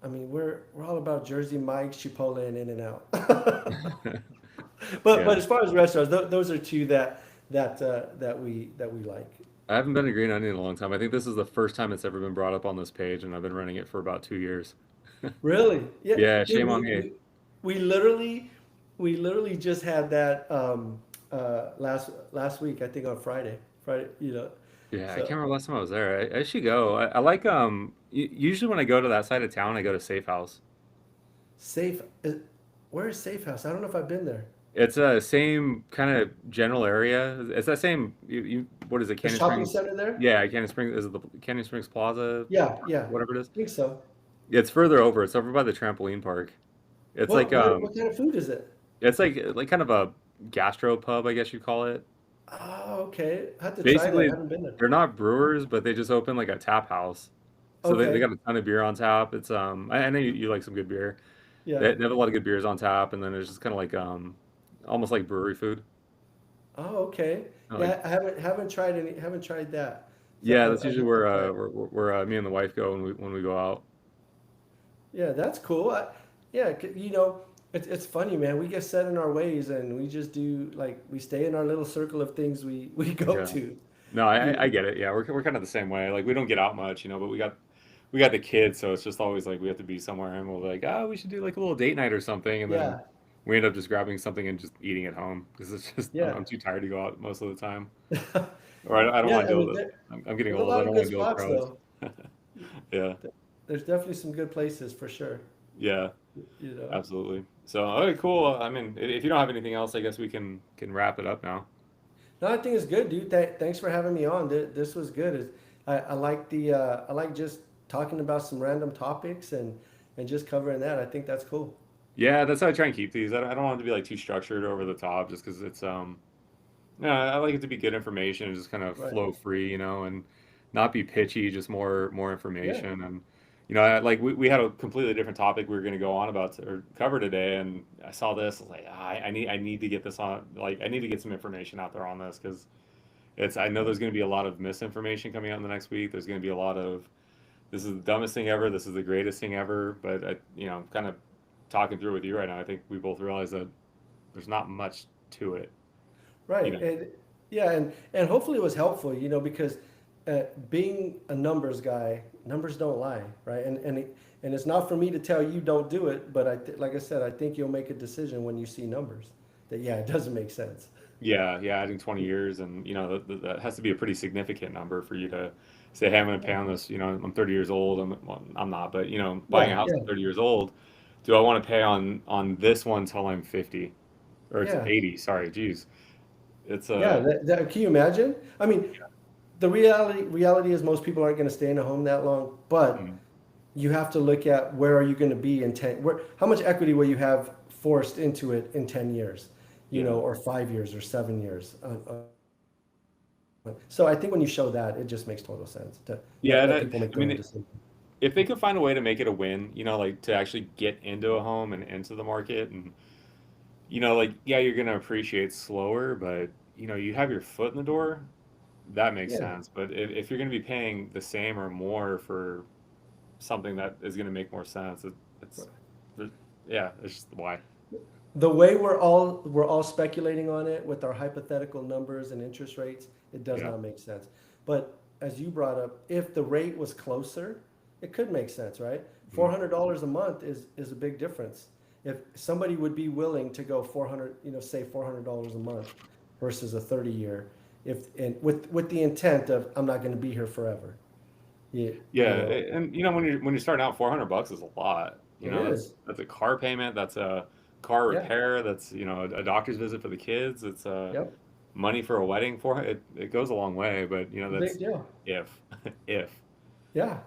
I mean, we're all about Jersey Mike's, Chipotle, and In and Out. But yeah. as far as restaurants, those are two that we like. I haven't been to Green Onion in a long time. I think this is the first time it's ever been brought up on this page, and I've been running it for about 2 years. Really? Yeah, Yeah, dude. shame on me. We literally just had that last week. I think on Friday. Friday, Yeah, I can't So remember last time I was there. I should go. I like usually when I go to that side of town, I go to Safe House. safe. Where is Safe House? I don't know if I've been there. It's a same kind of general area. It's that same what is it, The Canyon shopping Springs? center there? Yeah, Canyon Springs is it the Canyon Springs Plaza, Yeah, yeah. whatever it is. I think so. Yeah, it's further over. It's over by the trampoline park. It's like What kind of food is it? it's like kind of a gastro pub, I guess you'd call it. Oh, okay. I have to try that. I Basically, haven't been there. they're not brewers, but they just open like a tap house. So they Okay. got a ton of beer on tap. It's I know you like some good beer. Yeah. They have a lot of good beers on tap, and then there's just kind of like almost like brewery food. Oh, okay. Like Yeah, I haven't tried that. So Yeah, that's I usually think that's where right. me and the wife go when we go out. Yeah, that's cool. Yeah, it's funny, man. We get set in our ways, and we just do like we stay in our little circle of things we go Yeah. to. No, You I know? get it. Yeah, we're kind of the same way. Like we don't get out much, but we got the kids, so it's just always like we have to be somewhere, and we're like, oh, we should do like a little date night or something, and then Yeah, we end up just grabbing something and just eating at home because it's just yeah, I'm too tired to go out most of the time, or I don't yeah. want to I deal mean, with it. I'm getting there's a old. I lot of don't good want to deal with spots crowds. though. Yeah, There's definitely some good places for sure. yeah, You know. absolutely. So, okay, cool. I mean, if you don't have anything else, I guess we can wrap it up now. No, I think it's good, dude. Thanks for having me on. This was good. I like I like just talking about some random topics and just covering that. I think that's cool. Yeah, that's how I try and keep these. I don't want it to be like too structured or over the top, just because it's no, I like it to be good information and just kind of Right. flow free, and not be pitchy, just more Yeah. information. And like we had a completely different topic we were going to go on about or cover today, and I saw this. I was like, I need to get this on. Like, I need to get some information out there on this because I know there's going to be a lot of misinformation coming out in the next week. There's going to be a lot of this is the dumbest thing ever. This is the greatest thing ever. But kind of talking through with you right now. I think we both realize that there's not much to it. You Right. know. And yeah, and hopefully it was helpful, because being a numbers guy, numbers don't lie, right? And it's not for me to tell you don't do it, but like I said, I think you'll make a decision when you see numbers that yeah, it doesn't make sense. Yeah, yeah, adding 20 years, and that has to be a pretty significant number for you to say, "Hey, I'm going to pay on this." I'm 30 years old. Well, I'm not, but buying a Yeah, house yeah, at 30 years old, do I want to pay on this one till I'm 50 or it's yeah, 80? Sorry, geez, it's yeah. Can you imagine? I mean, the reality is most people aren't going to stay in a home that long, but mm, you have to look at where are you going to be in 10 how much equity will you have forced into it in 10 years, yeah, or 5 years or 7 years. So I think when you show that, it just makes total sense to yeah. let people make I their own mean, decision. if they could find a way to make it a win, like to actually get into a home and into the market, and like yeah, you're going to appreciate slower, but you have your foot in the door. That makes Yeah, sense. But if you're going to be paying the same or more for something that is going to make more sense, it's there's- yeah, it's just why. the way we're all speculating on it with our hypothetical numbers and interest rates, it does Yeah. not make sense. But as you brought up, if the rate was closer, it could make sense, right? four Mhm. hundred dollars a month is a big difference. If somebody would be willing to go 400, say $400 a month versus a 30 year, if and with the intent of I'm not going to be here forever. Yeah, Yeah, and when you're starting out, $400 is a lot. it That's is. that's a car payment, that's a car Yeah. repair, that's a doctor's visit for the kids, it's Yep. money for a wedding for it. It goes a long way, but It's a big that's deal. if if. Yeah.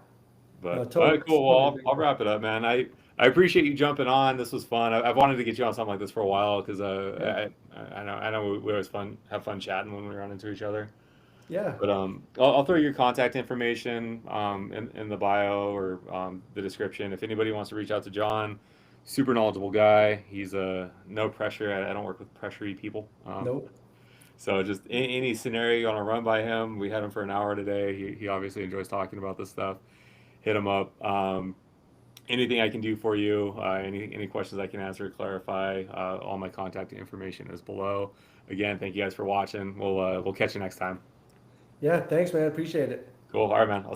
No, But all totally, right, cool. Well, totally I'll agree. wrap it up, man. I appreciate you jumping on. This was fun. I've wanted to get you on something like this for a while because Yeah. I know we always have fun chatting when we run into each other. Yeah. But I'll throw your contact information in the bio or the description. If anybody wants to reach out to John, super knowledgeable guy. He's no pressure. I don't work with pressury people. Nope. So just any scenario you want to run by him. We had him for an hour today. He obviously enjoys talking about this stuff. Hit him up. Anything I can do for you, any questions I can answer, clarify, all my contact information is below. Again, thank you guys for watching. We'll catch you next time. Yeah. Thanks, man. Appreciate it. Cool. All right, man. I'll